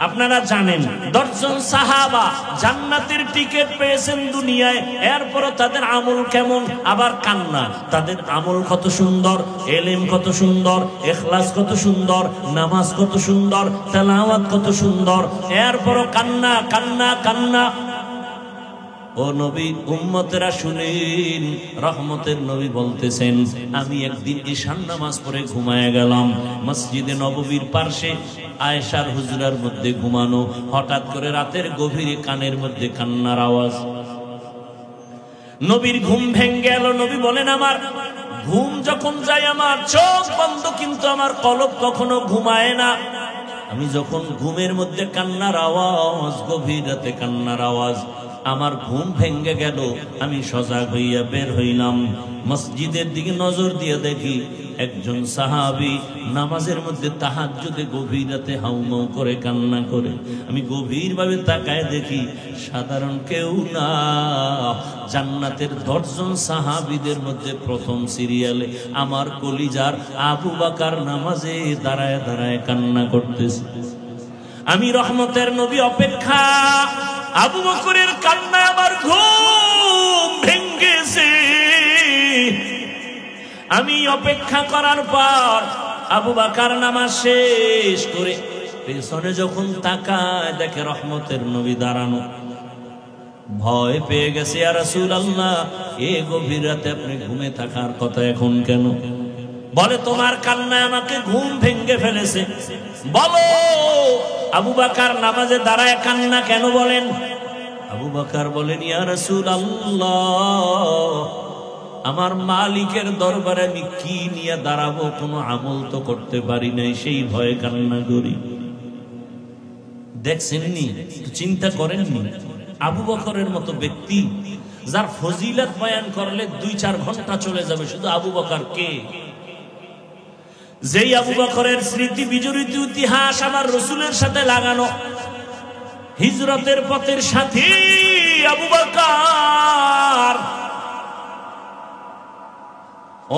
আপনারা জানেন। 10 জন সাহাবা জান্নাতের টিকিট পেয়েছেন দুনিয়ায়, এরপরও তাদের আমল কেমন? আবার কান্না। তাদের আমল কত সুন্দর, ইলম কত সুন্দর, ইখলাস কত সুন্দর, নামাজ কত সুন্দর, তেলাওয়াত কত সুন্দর, এরপরও কান্না কান্না কান্না। ও নবী, উম্মতেরা শুনেন, রহমতের নবী বলতেছেন, আমি একদিন ঈশান নামাজ পড়ে ঘুমায় গেলাম। মসজিদে নববীর পাশে আয়েশার হুজরার মধ্যে ঘুমানো। হঠাৎ করে রাতের গভীরে কানের মধ্যে কান্নার আওয়াজ। নবীর ঘুম ভেঙে গেল। নবী বলেন, আমার ঘুম যখন যায় আমার চোখ বন্ধ, কিন্তু আমার কলব কখনো ঘুমায় না। আমি যখন ঘুমের মধ্যে কান্নার আওয়াজ, গভীর রাতে কান্নার আওয়াজ, আমার ঘুম ভেঙে গেল। আমি সজাগ হইয়া বের হইলাম। মসজিদের দিকে নজর দিয়ে দেখি একজন সাহাবী নামাজের মধ্যে তাহাজ্জুদে গভীর রাতে হাউমাউ করে কান্না করে। আমি গভীরভাবে তাকায় দেখি সাধারণ কেউ না, জান্নাতের 10 জন সাহাবীদের মধ্যে প্রথম সিরিয়ালে আমার কলিজার আবু বকর নামাজে দাঁড়ায় দাঁড়ায় কান্না করতেছে। আমি রহমতের নবী অপেক্ষা, আবু বকরের কান্নায় আমার ঘুম ভেঙেছে। আমি অপেক্ষা করার পর আবু বকর নামাজ শেষ করে পেছনে যখন তাকায় দেখে রহমতের নবী দাঁড়ানো। ভয় পেয়ে গেছে, ইয়া রাসূলুল্লাহ, এই গভীর রাতে আপনি ঘুমে থাকার কথা এখন কেন? বলে, তোমার কান্নায় আমাকে ঘুম ভেঙে ফেলেছে। বলো, আবু বকর নামাজে দাঁড়ায় কান্না কেন বলেন? আবু বকর বলেন, ইয়া রাসূলুল্লাহ, আমার মালিকের দরবারে আমি কি নিয়ে দাঁড়াবো? কোনো আমল তো করতে পারি নাই, সেই ভয়ে কান্না করি। দেখছেননি, চিন্তা করেননি, আবু বকরের মতো ব্যক্তি যার ফজিলত বয়ান করলে 2-4 ঘন্টা চলে যাবে, শুধু আবু বকর কে? যেই আবু বকরের স্মৃতি বিজড়িত ইতিহাস আমার রাসূলের সাথে লাগানো, হিজরতের পথের সাথী আবু বকর।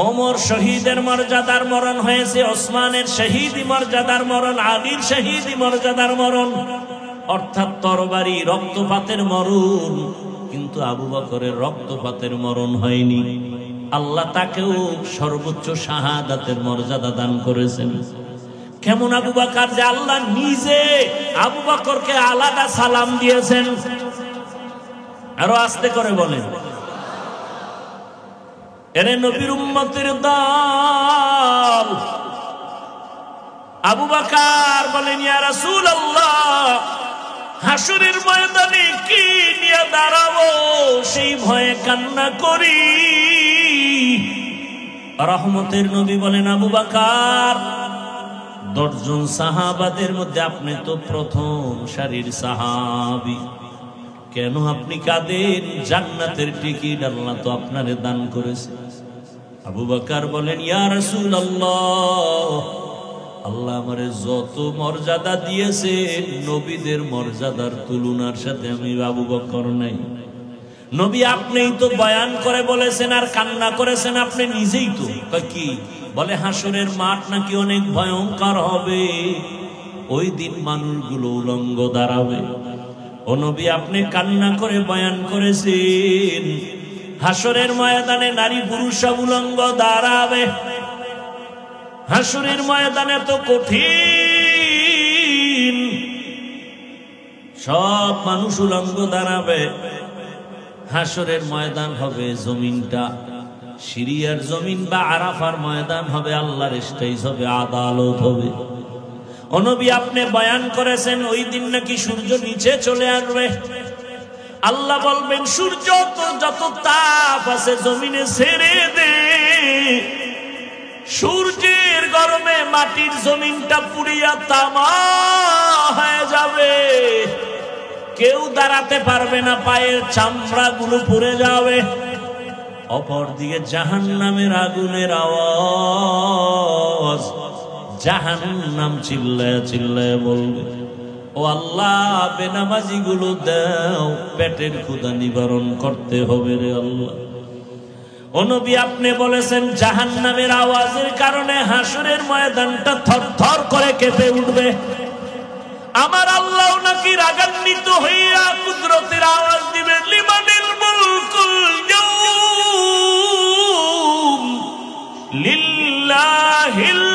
ওমর শহীদের মর্যাদার মরণ হয়েছে, ওসমানের শহীদি মর্যাদার মরণ, আলীর শহীদি মর্যাদার মরণ, অর্থাৎ তরবারি রক্তপাতের মরণ। কিন্তু আবু বকরের রক্তপাতের মরণ হয়নি। আল্লাহ তাকেও সর্বোচ্চ শাহাদাতের মর্যাদা দান করেছেন। কেমন আবু বকর যে আল্লাহ নিজে আবু বকরকে আলাদা সালাম দিয়েছেন। আরো আস্তে করে বলেন, এরে নবীর উম্মতের দল। আবু বকর বলেন, ইয়া রাসূলুল্লাহ, হাসরের ময়দানে কি নিয়ে দাঁড়াবো সেই ভয়ে কান্না করি। রহমতের নবী বলেন, আবু বকর, 10 জন সাহাবাদের মধ্যে আপনি তো প্রথম সারির সাহাবী, কেন আপনি কাঁদেন? জান্নাতের টিকিট আল্লাহ তো আপনারে দান করেছে। আবু বকর বলেন, ইয়া রাসূলুল্লাহ, আল্লাহ আমারে যত মর্যাদা দিয়েছে নবীদের মর্যাদার তুলনার সাথে আমি আবু বকর নাই। নবী আপনিই তো বয়ান করে বলেছেন আর কান্না করেছেন, আপনি নিজেই তো। কি বলে? হাসরের মাঠ নাকি অনেক ভয়ঙ্কর হবে, ওই দিন মানুষগুলো উলঙ্গ দাঁড়াবে। ও ও নবী আপনি কান্না করে বয়ান করেছেন হাসরের ময়দানে নারী পুরুষ সব উলঙ্গ দাঁড়াবে। হাসরের ময়দানে তো কঠিন, সব মানুষ উলঙ্গ দাঁড়াবে। হাসরের ময়দান হবে জমিনটা সিরিয়ার জমিন বা আরাফার ময়দান হবে, আল্লাহর স্টেজ হবে, আদালত হবে। ও নবী আপনি বয়ান করেছেন ওই দিন নাকি সূর্য নিচে চলে আসবে। আল্লাহ বলবেন সূর্য তো যত তাপ আছে জমিনে ছেড়ে দে, সূর্যের গরমে মাটির জমিনটা পুড়িয়া তামা হয়ে যাবে, কেউ দাঁড়াতে পারবে না, পায়ের চামড়া গুলো পুড়ে যাবে। অপরদিকে জাহান্নামের আগুনের আওয়াজ, জাহান্নাম চিল্লায় চিল্লায় বলবে ও আল্লাহ বেনামাজি গুলো দাও, পেটের ক্ষুধা নিবারণ করতে হবে রে আল্লাহ। ও নবী আপনি বলেছেন জাহান্নামের আওয়াজের কারণে হাসরের ময়দানটা থরথর করে কেঁপে উঠবে। আমার আল্লাহ নাকি রাগান্বিত হইয়া কুদরতের আওয়াজ দিবেন, লিমানিল মুলকুল ইয়াউম লিল্লাহিল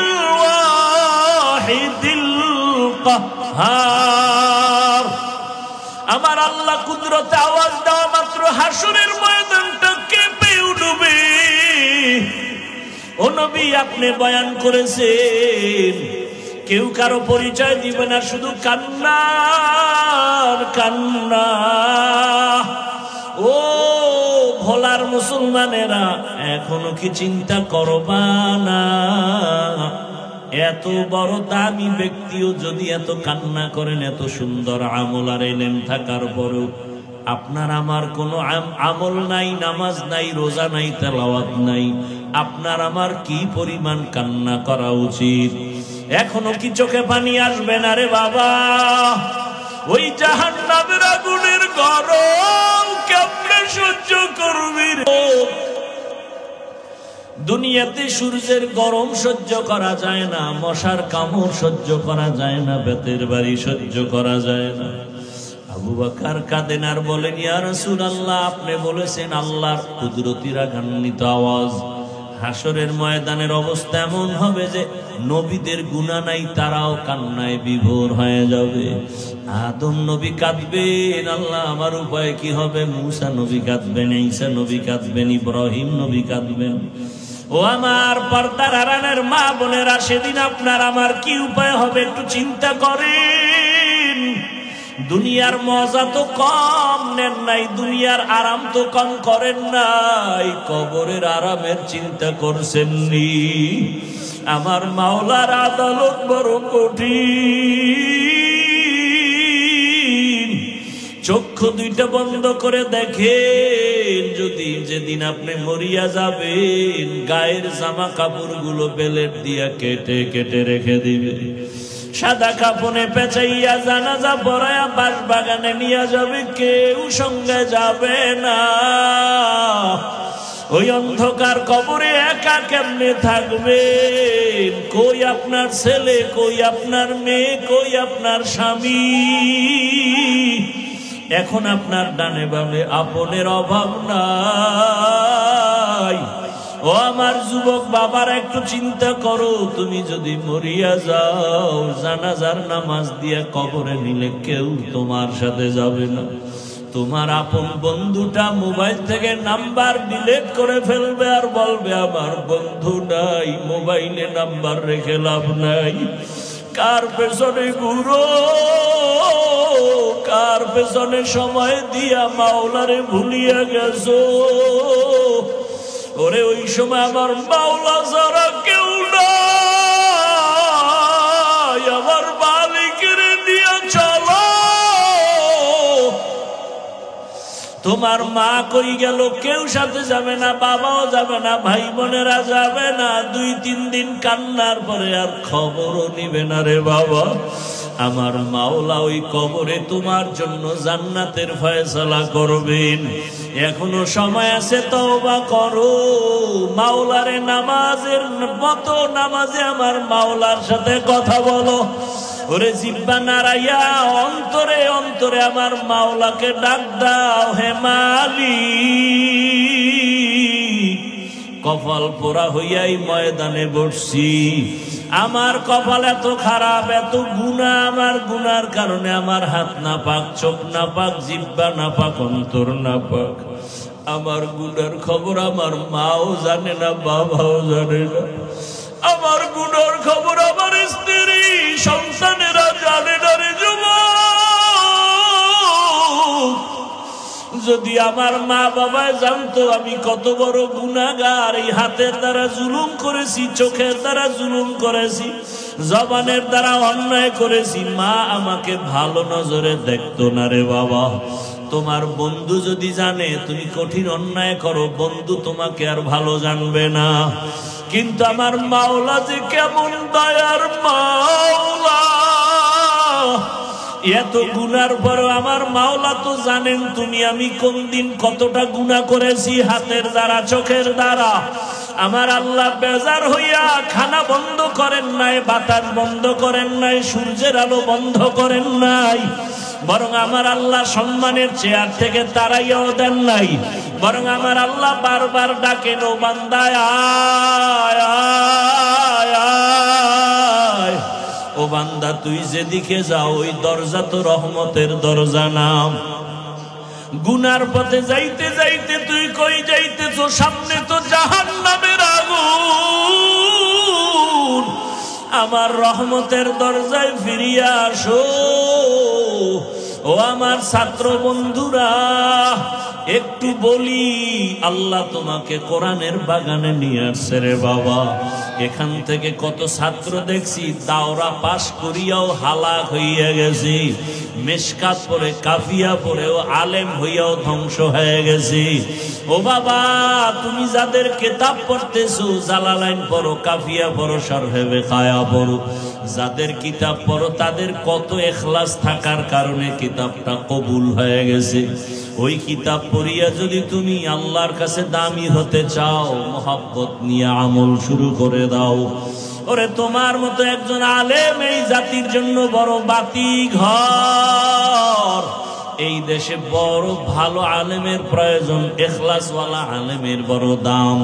ওয়াহিদিল কাহ্হার। আমার আল্লাহ কুদরতে আওয়াজ দেওয়া মাত্র হাসরের ময়দানটা কেঁপে উঠবে। ও নবী আপনি বয়ান করেছেন কেউ কারো পরিচয় দিবে না, শুধু কান্নার কান্না। ও ভোলার মুসলমানেরা এখনো কি চিন্তা করবা না? এত বড় দামি ব্যক্তিও যদি এত কান্না করেন, এত সুন্দর আমল আর এলেম থাকার পরেও আপনার আমার কোনো আমল নাই, নামাজ নাই, রোজা নাই, তেলাওয়াত নাই, আপনার আমার কি পরিমাণ কান্না করা উচিত? এখনো কি চোখে পানি আসবে না রে বাবা? ওই জাহান্নামের আগুনের গরম কেমনে সহ্য করবি রে? দুনিয়াতে সূর্যের গরম সহ্য করা যায় না, মশার কামড় সহ্য করা যায় না, বেতের বাড়ি সহ্য করা যায় না। আবু বকর কাঁদেন আর বলেন, ইয়া রাসূলুল্লাহ আপনি বলেছেন আল্লাহর কুদরতি রাগান্বিত আওয়াজ। হাসরের ময়দানের অবস্থা এমন হবে যে নবীদের গুনাহ নাই, তারাও কান্নায় বিভোর হয়ে যাবে। আদম নবী কাঁদবেন, আল্লাহ আমার উপায় কি হবে? মুসা নবী কাঁদবেন, ঈসা নবী কাঁদবেন, ইব্রাহিম নবী কাঁদবেন। ও আমার পর্দার আড়ালের মা বোনেরা, সেদিন আপনার আমার কি উপায় হবে একটু চিন্তা করেন। দুনিয়ার মজা তো কম নেন নাই, দুনিয়ার আরাম তো কম করেন নাই, কবরের আরামের চিন্তা করছেন নি? আমার মাওলার আদালত বড় কঠিন। চক্ষু দুইটা বন্ধ করে দেখেন, যদি যেদিন আপনি মরিয়া যাবেন গায়ের জামা কাপড় গুলো বেলেট দিয়া কেটে কেটে রেখে দিবে, সাদা কাপড়ে পেঁচাইয়া জানাজা পড়ায়া বাস বাগানে নিয়ে যাবে, কেউ সঙ্গে যাবে না। ওই অন্ধকার কবরে একা কেমনে থাকবেন? কই আপনার ছেলে, কই আপনার মেয়ে, কই আপনার স্বামী? এখন আপনার ডানে বামে আপনের অভাব নাই। ও আমার যুবক বাবার একটু চিন্তা করো, তুমি যদি মরিয়া যাও জানাজার নামাজ দিয়া কবরে নিলে কেউ তোমার সাথে যাবে না। তোমার আপন বন্ধুটা মোবাইল থেকে নাম্বার ডিলিট করে ফেলবে আর বলবে আমার বন্ধু নাই, মোবাইলে নাম্বার রেখে লাভ নাই। কার পেছনে ঘুরো, কার পেছনে সময় দিয়া মাওলারে ভুলিয়া গেছো? ওরে ওই সময় আমার মাওলা যারা কেউ নাই, আমার মালিকের নিয়ে চলো। তোমার মা কই গেল, কেউ সাথে যাবে না, বাবাও যাবে না, ভাই বোনেরা যাবে না। 2-3 দিন কান্নার পরে আর খবরও নিবে না রে বাবা। আমার মাওলা ওই কবরে তোমার জন্য জান্নাতের ফয়সালা করবেন। এখনো সময় আছে, তওবা করো। মাওলারে নামাজের মতো নামাজে আমার মাওলার সাথে কথা বলো। ওরে জিহ্বা নাড়াইয়া অন্তরে অন্তরে আমার মাওলাকে ডাক দাও, হে মালিক, কপাল পোড়া হইয়াই ময়দানে বসছি। আমার কপাল এত খারাপ, এত গুনাহ, আমার গুনার কারণে আমার হাত না পাক, চোখ না পাক, জিহ্বা না পাক, অন্তর না পাক। আমার গুনার খবর আমার মাও জানে না, বাবাও জানে না। আমার গুনার খবর আমার স্ত্রী সন্তানেরা জানে না রে যুবক। যদি আমার মা বাবা জানতো আমি কত বড় গুনাহগার, এই হাতের দ্বারা জুলুম করেছি, চোখের দ্বারা জুলুম করেছি, জবানের দ্বারা অন্যায় করেছি, মা আমাকে ভালো নজরে দেখতো না রে বাবা। তোমার বন্ধু যদি জানে তুমি কঠিন অন্যায় করো, বন্ধু তোমাকে আর ভালো জানবে না। কিন্তু আমার মাওলা যে কেমন দয়ার মাওলা, এত গুনার পরও আমার মাওলা তো জানেন তুমি আমি কোন দিন কতটা গুনাহ করেছি, হাতের দ্বারা, চোখের দ্বারা। আমার আল্লাহ বেজার হইয়া খানা বন্ধ করেন নাই, বাতাস বন্ধ করেন নাই, সূর্যের আলো বন্ধ করেন নাই, বরং আমার আল্লাহ সম্মানের চেয়ার থেকে তাড়াইয়াও দেন নাই, বরং আমার আল্লাহ বারবার ডাকেন, ও বান্দা আয় আয় আয়, ও বান্দা তুই যেদিকে যাও ওই দরজা তো রহমতের দরজা নাম। গুনার পথে যাইতে যাইতে তুই কই যাইতেছ? সামনে তো জাহান্নামের আগুন। আমার রহমতের দরজায় ফিরিয়া আসো। ও আমার ছাত্র বন্ধুরা, একটু বলি, আল্লাহ তোমাকে কোরআনের বাগানে নিয়ে আসছে রে বাবা। এখান থেকে কত ছাত্র দেখছি দাওরা পাশ করিয়াও হালাক হইয়া গেছি, মেশকাত পড়ে, কাফিয়া পড়েও আলেম হইয়াও ধ্বংস হয়ে গেছি। ও বাবা, তুমি যাদের কিতাব পড়তেছো, জালালাইন পড়ো, কাফিয়া পড়ো, শরহে বেকায়া পড়ো, যাদের কিতাব পড়ো তাদের কত ইখলাস থাকার কারণে কিতাবটা কবুল হয়ে গেছে। ওই কিতাব পড়িয়া যদি তুমি আল্লাহর কাছে দামি হতে চাও, মোহাব্বত নিয়ে আমল শুরু করে দাও। ওরে তোমার মতো একজন আলেম এই জাতির জন্য বড় বাতি ঘর। এই দেশে বড় ভালো আলেমের প্রয়োজন, ইখলাসওয়ালা আলেমের বড় দাম।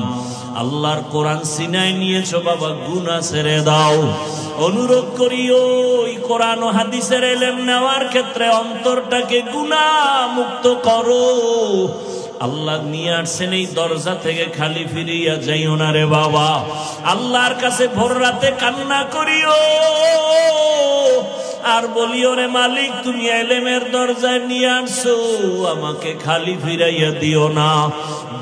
আল্লাহর কোরআন সিনায় নিয়েছো বাবা, গুনাহ ছেড়ে দাও। অনুরোধ করি ওই কোরআন ও হাদিসের ইলম নেওয়ার ক্ষেত্রে অন্তরটাকে গুনাহ মুক্ত করো। আল্লাহ নিয়ে আসছেন এই দরজা থেকে খালি ফিরিয়া যাইও না রে বাবা। আল্লাহর কাছে ভোর রাতে কান্না করিও আর বলিও, রে মালিক তুমি ইলমের দরজায় নিয়ে আসছো, আমাকে খালি ফিরাইয়া দিও না,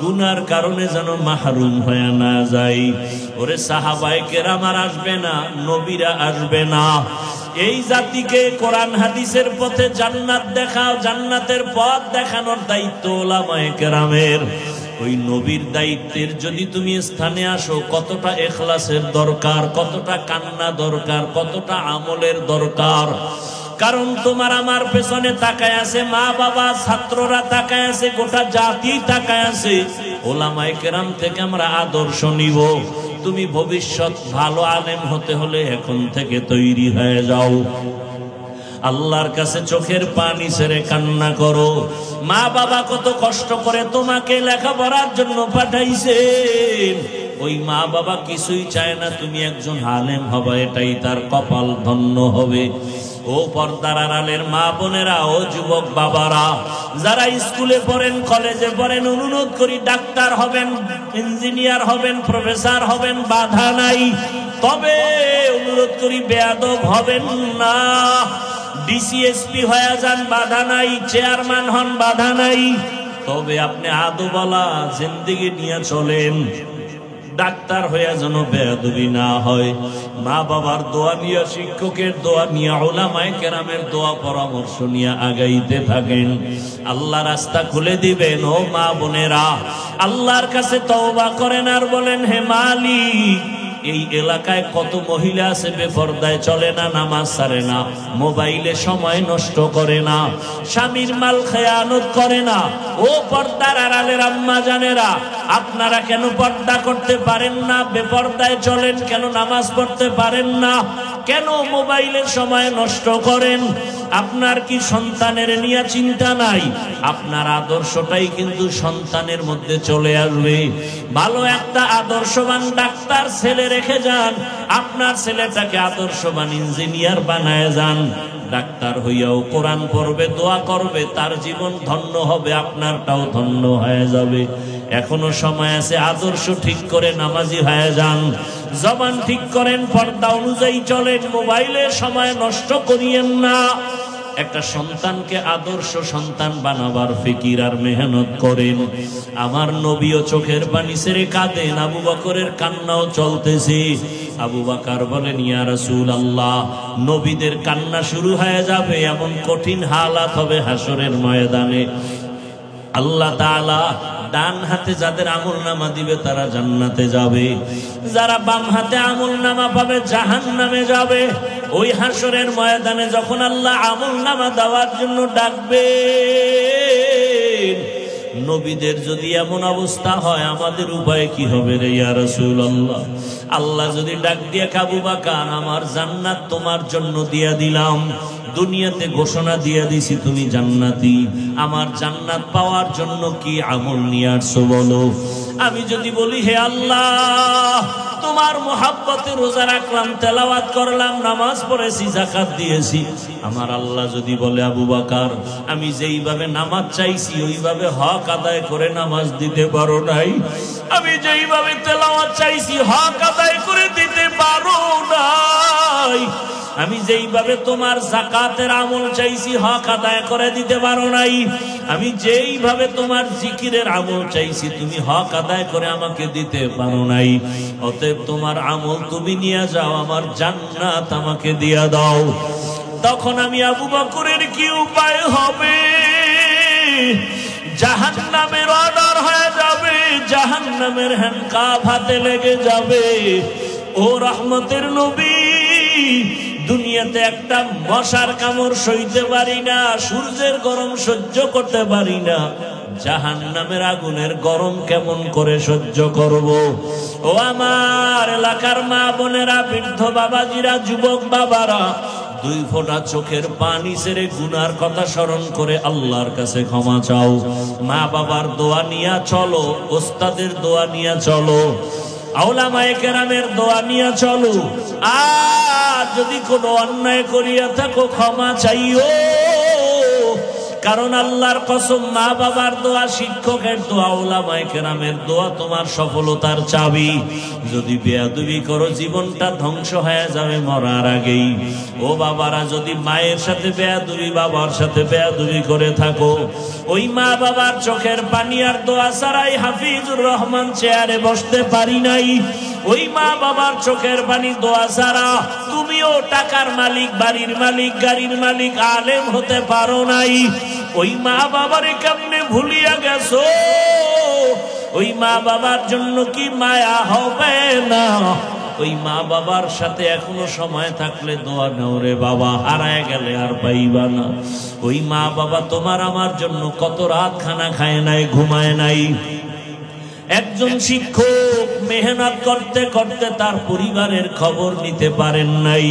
গুনার কারণে যেন মাহরুম হয়ে না যাই। ওরে সাহাবায়ে কেরাম আর আসবে না, নবীরা আসবে না। এই জাতিকে কোরআন হাদিসের পথে জান্নাত দেখাও, জান্নাতের পথ দেখানোর দায়িত্ব উলামায়ে কেরামের। ওই নবীর দায়িত্বের যদি তুমি স্থানে আসো, কতটা ইখলাসের দরকার, কতটা কান্না দরকার, কতটা আমলের দরকার। কারণ তোমার আমার পেছনে তাকায় আছে মা বাবা, ছাত্ররা তাকায় আছে, গোটা জাতি তাকায় আছে। উলামায়ে কেরাম থেকে আমরা আদর্শ নিব। তুমি ভবিষ্যৎ ভালো আলেম হতে হলে এখন থেকে তৈরি হয়ে যাও। আল্লাহর কাছে চোখের পানি ছেড়ে কান্না করো। মা বাবা কত কষ্ট করে তোমাকে লেখাপড়ার জন্য পাঠাইছেন, ওই মা বাবা কিছুই চায় না তুমি একজন আলেম হবে, এটাই তার কপাল ধন্য হবে। ও পর্দার আড়ালের মা বোনেরা, ও যুবক বাবারা, যারা স্কুলে পড়েন, কলেজে পড়েন, অনুরোধ করি ডাক্তার হবেন, ইঞ্জিনিয়ার হবেন, প্রফেসর হবেন, বাধা নাই। তবে অনুরোধ করি বেয়াদব হবেন না। ডিসিএসপি হয়ে যান, বাধা নাই। চেয়ারম্যান হন, বাধা নাই। তবে আপনি আদবওয়ালা জিন্দেগি নিয়ে চলেন। ডাক্তার হয়ে যেন বেয়াদবি না হয়। মা বাবার দোয়া নিয়ে, শিক্ষকের দোয়া নিয়ে, উলামায়ে কেরামের দোয়া পরামর্শ নিয়ে আগাইতে থাকেন। আল্লাহ রাস্তা খুলে দিবেন। ও মা বোনেরা, আল্লাহর কাছে তওবা করেন আর বলেন, হে মালিক, এই এলাকায় কত মহিলা আছে বেপরদায় চলে না, নামাজ ছাড়ে না, মোবাইলে সময় নষ্ট করে না, স্বামীর মাল খেয়ানত করে না। ও পর্দার আড়ালের আম্মা জানেরা, আপনারা কেন পর্দা করতে পারেন না? বেপরদায় চলেন কেন? নামাজ পড়তে পারেন না কেন মোবাইলের সময় নষ্ট করেন? আপনার কি সন্তানের নিয়ে চিন্তা নাই? আপনার আদর্শটাই কিন্তু সন্তানের মধ্যে চলে আসবে। ভালো একটা আদর্শবান ডাক্তার ছেলে রেখে যান, আপনার ছেলেটাকে আদর্শবান ইঞ্জিনিয়ার বানায় যান। ডাক্তার হইয়াও কোরআন পড়বে, দোয়া করবে, তার জীবন ধন্য হবে, আপনারটাও ধন্য হয়ে যাবে। এখনো সময় আছে, আদর্শ ঠিক করে নামাজি হয়ে যান, জবান ঠিক করেন, পর্দা অনুযায়ী চলেন, মোবাইলের সময় নষ্ট করিয়েন না। একটা সন্তানকে আদর্শ সন্তান বানাবার ফিকির আর মেহনত করেন। আমার নবীও চোখের পানি ছেড়ে কাঁদেন, আবু বকরের কান্নাও চলতেছে। আবু বকর বলেন, ইয়া রাসূলুল্লাহ, নবীদের কান্না শুরু হয়ে যাবে, এমন কঠিন হালাত হবে হাসরের ময়দানে। আল্লাহ তাআলা ডান হাতে যাদের আমলনামা দিবে তারা জান্নাতে যাবে, যারা বাম হাতে আমলনামা পাবে জাহান্নামে যাবে। ওই হাসরের ময়দানে যখন আল্লাহ আমলনামা দেওয়ার জন্য ডাকবে, নবীদের যদি এমন অবস্থা হয়, আমাদের উপায় কি হবে রে ইয়া রাসূলুল্লাহ? আল্লাহ যদি ডাক দিয়ে, আবু বকর, আমার জান্নাত তোমার জন্য দিয়া দিলাম, দুনিয়াতে ঘোষণা দিয়ে দিছি তুমি জান্নাতি, আমার জান্নাত পাওয়ার জন্য কি আমল নিয়ে আসছো বলো। আমি যদি বলি, হে আল্লাহ, তোমার মোহাব্বতে রোজা রাখলাম, তেলাওয়াত করলাম, নামাজ পড়েছি, যাকাত দিয়েছি, আমার আল্লাহ যদি বলে, আবু বকর, আমি যেইভাবে নামাজ চাইছি ওইভাবে হক আদায় করে নামাজ দিতে পারো নাই, আমি যেইভাবে তেলাওয়াত চাইছি হক আদায় করে দিতে পারো নাই, আমি যেইভাবে তোমার যাকাতের আমল চাইছি হক আদায় করে দিতে পারো নাই, আমি যেইভাবে তোমার জিকিরের আমল চাইছি তুমি হক আদায় করে আমাকে দিতে পারো নাই, অতএব তোমার আমল তুমি নিয়ে যাও, আমার জান্নাত আমাকে দিয়া দাও। তখন আমি আবু বকরের কি উপায় হবে? জাহান্নামের অর্ডার হয়ে যাবে, জাহান্নামের হ্যান্ডকাপ হাতে লেগে যাবে। ও রহমতের নবী, দুনিয়াতে একটা মশার কামড় সইতে পারি না, সূর্যের গরম সহ্য করতে পারি না, জাহান্নামের আগুনের গরম কেমন করে সহ্য করব? ও আমার এলাকার মা বোনেরা, বৃদ্ধ বাবাজিরা, যুবক বাবারা, দুই ফোঁটা চোখের পানি ছেড়ে গুনার কথা স্মরণ করে আল্লাহর কাছে ক্ষমা চাও। মা বাবার দোয়া নিয়া চলো, ওস্তাদের দোয়া নিয়া চলো, আউলামায়ে কেরামের দোয়া নিয়া চলো। আর যদি কোনো অন্যায় করিয়া থাকো ক্ষমা চাইও, কারণ আল্লাহর কসম, মা বাবার দোয়া, শিক্ষকের দোয়া, উলামায়ে কেরামের দোয়া তোমার সফলতার চাবি। যদি বেয়াদবি করো জীবনটা ধ্বংস হয়ে যাবে মরার আগেই। ও বাবারা, যদি মায়ের সাথে বেয়াদবি, বাবার সাথে বেয়াদবি করে থাকো, ওই মা বাবার চোখের পানি আর দোয়া ছাড়াই হাফিজুর রহমান চেয়ারে বসতে পারি নাই। ওই মা বাবার চোখের পানি দোয়া ছাড়া তুমিও টাকার মালিক, বাড়ির মালিক, গাড়ির মালিক, আলেম হতে পারো নাই। ওই মা বাবারে কেমনে ভুলিয়া গেছো? ওই মা বাবার জন্য কি মায়া হবে না? ওই মা বাবার সাথে এখনো সময় থাকলে দোয়া নাও রে বাবা, হারায় গেলে আর পাইবা না। ওই মা বাবা তোমার আমার জন্য কত রাত খানা খায় নাই, ঘুমায় নাই। একজন শিক্ষক মেহনত করতে করতে তার পরিবারের খবর নিতে পারেন নাই।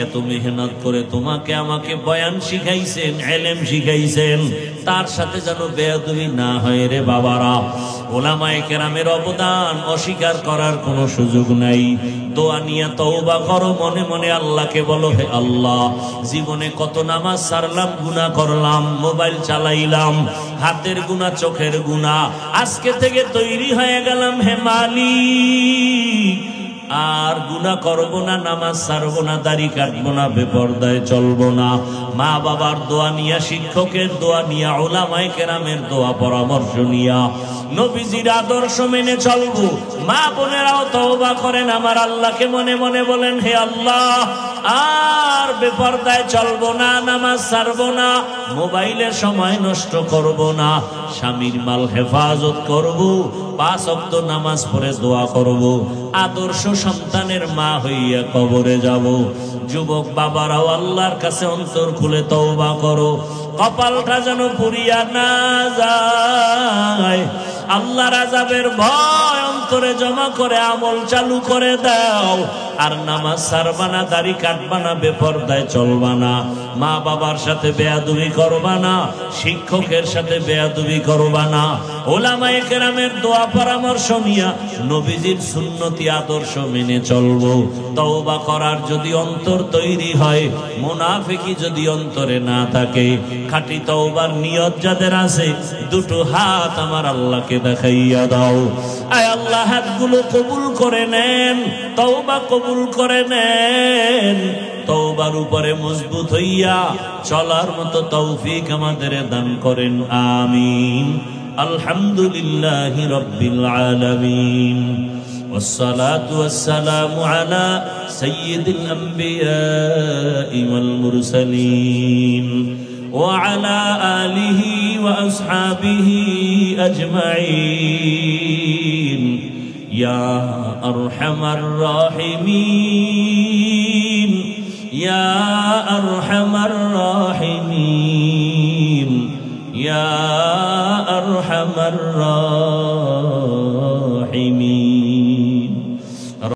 এত মেহনত করে তোমাকে আমাকে বয়ান শিখাইছেন, ইলম শিখাইছেন, তার সাথে যেন বেয়াদবি না হয় রে বাবারা। উলামায়ে কেরামের অবদান অস্বীকার করার কোনো সুযোগ নাই। দোয়া নিয়ে তওবা করো, মনে মনে আল্লাহকে বলো, হে আল্লাহ, জীবনে কত নামাজ ছাড়লাম, গুনাহ করলাম, মোবাইল চালাইলাম, হাতের গুনাহ, চোখের গুনাহ, আজকে থেকে তৈরি হয়ে গেলাম, হে মালিক, আর গুনাহ করব না, নামাজ ছাড়বো না, দাড়ি কাটবো না, বেপরদায় চলবো না। মা বাবার দোয়া নিয়া, শিক্ষকের দোয়া নিয়া, উলামায়ে কেরামের দোয়া পরামর্শ নিয়া নবীজির আদর্শ মেনে চলবো। মা বোনেরাও তওবা করেন, আমার আল্লাহকে মনে মনে বলেন, হে আল্লাহ, আর বেপরদায় চলবো না, নামাজ ছাড়বো না, মোবাইলে সময় নষ্ট করব না, স্বামীর মাল হেফাজত করব, 5 ওয়াক্ত নামাজ পড়ে দোয়া করব, আদর্শ সন্তানের মা হইয়া কবরে যাব। যুবক বাবারাও আল্লাহর কাছে অন্তর খুলে তওবা করো, কপালটা যেন পুড়িয়া না যায়। আল্লাহর আযাবের ভয় অন্তরে জমা করে আমল চালু করে দাও। আর নামাজ ছাড়বা না, দাড়ি কাটবা না, বেপরদায় চলবা না, মা বাবার সাথে বেয়াদবি করবা না, শিক্ষকের সাথে বেয়াদবি করবা না, ওলামায়ে কেরামের দোয়া পরামর্শ নিয়া নবীজির সুন্নতি আদর্শ মেনে চলবো। তওবা করার যদি অন্তর তৈরি হয়, মুনাফিকি যদি অন্তরে না থাকে, খাঁটি তওবার নিয়ত যাদের আছে, দুটো হাত আমার আল্লাহকে দেখাইয়া দাও। আয় আল্লাহ, হাতগুলো কবুল করে নেন, তওবা কবুল করে নেন। তওবার উপরে মজবুত হইয়া চলার মতো তৌফিক আমাদের দান করেন, আমিন। আলহামদুলিল্লাহি রাব্বিল আলামিন, ওয়াসসালাতু ওয়াসসালামু আলা সাইয়্যিদিল আমবিয়াই ওয়াল মুরসালিন ওয়া আলা আলিহি ওয়া আসহাবিহি আজমাইন। ইয়া আরহামার রাহিমিন, ইয়া আরহামার রাহিমিন, ইয়া আরহামার রাহিমিন।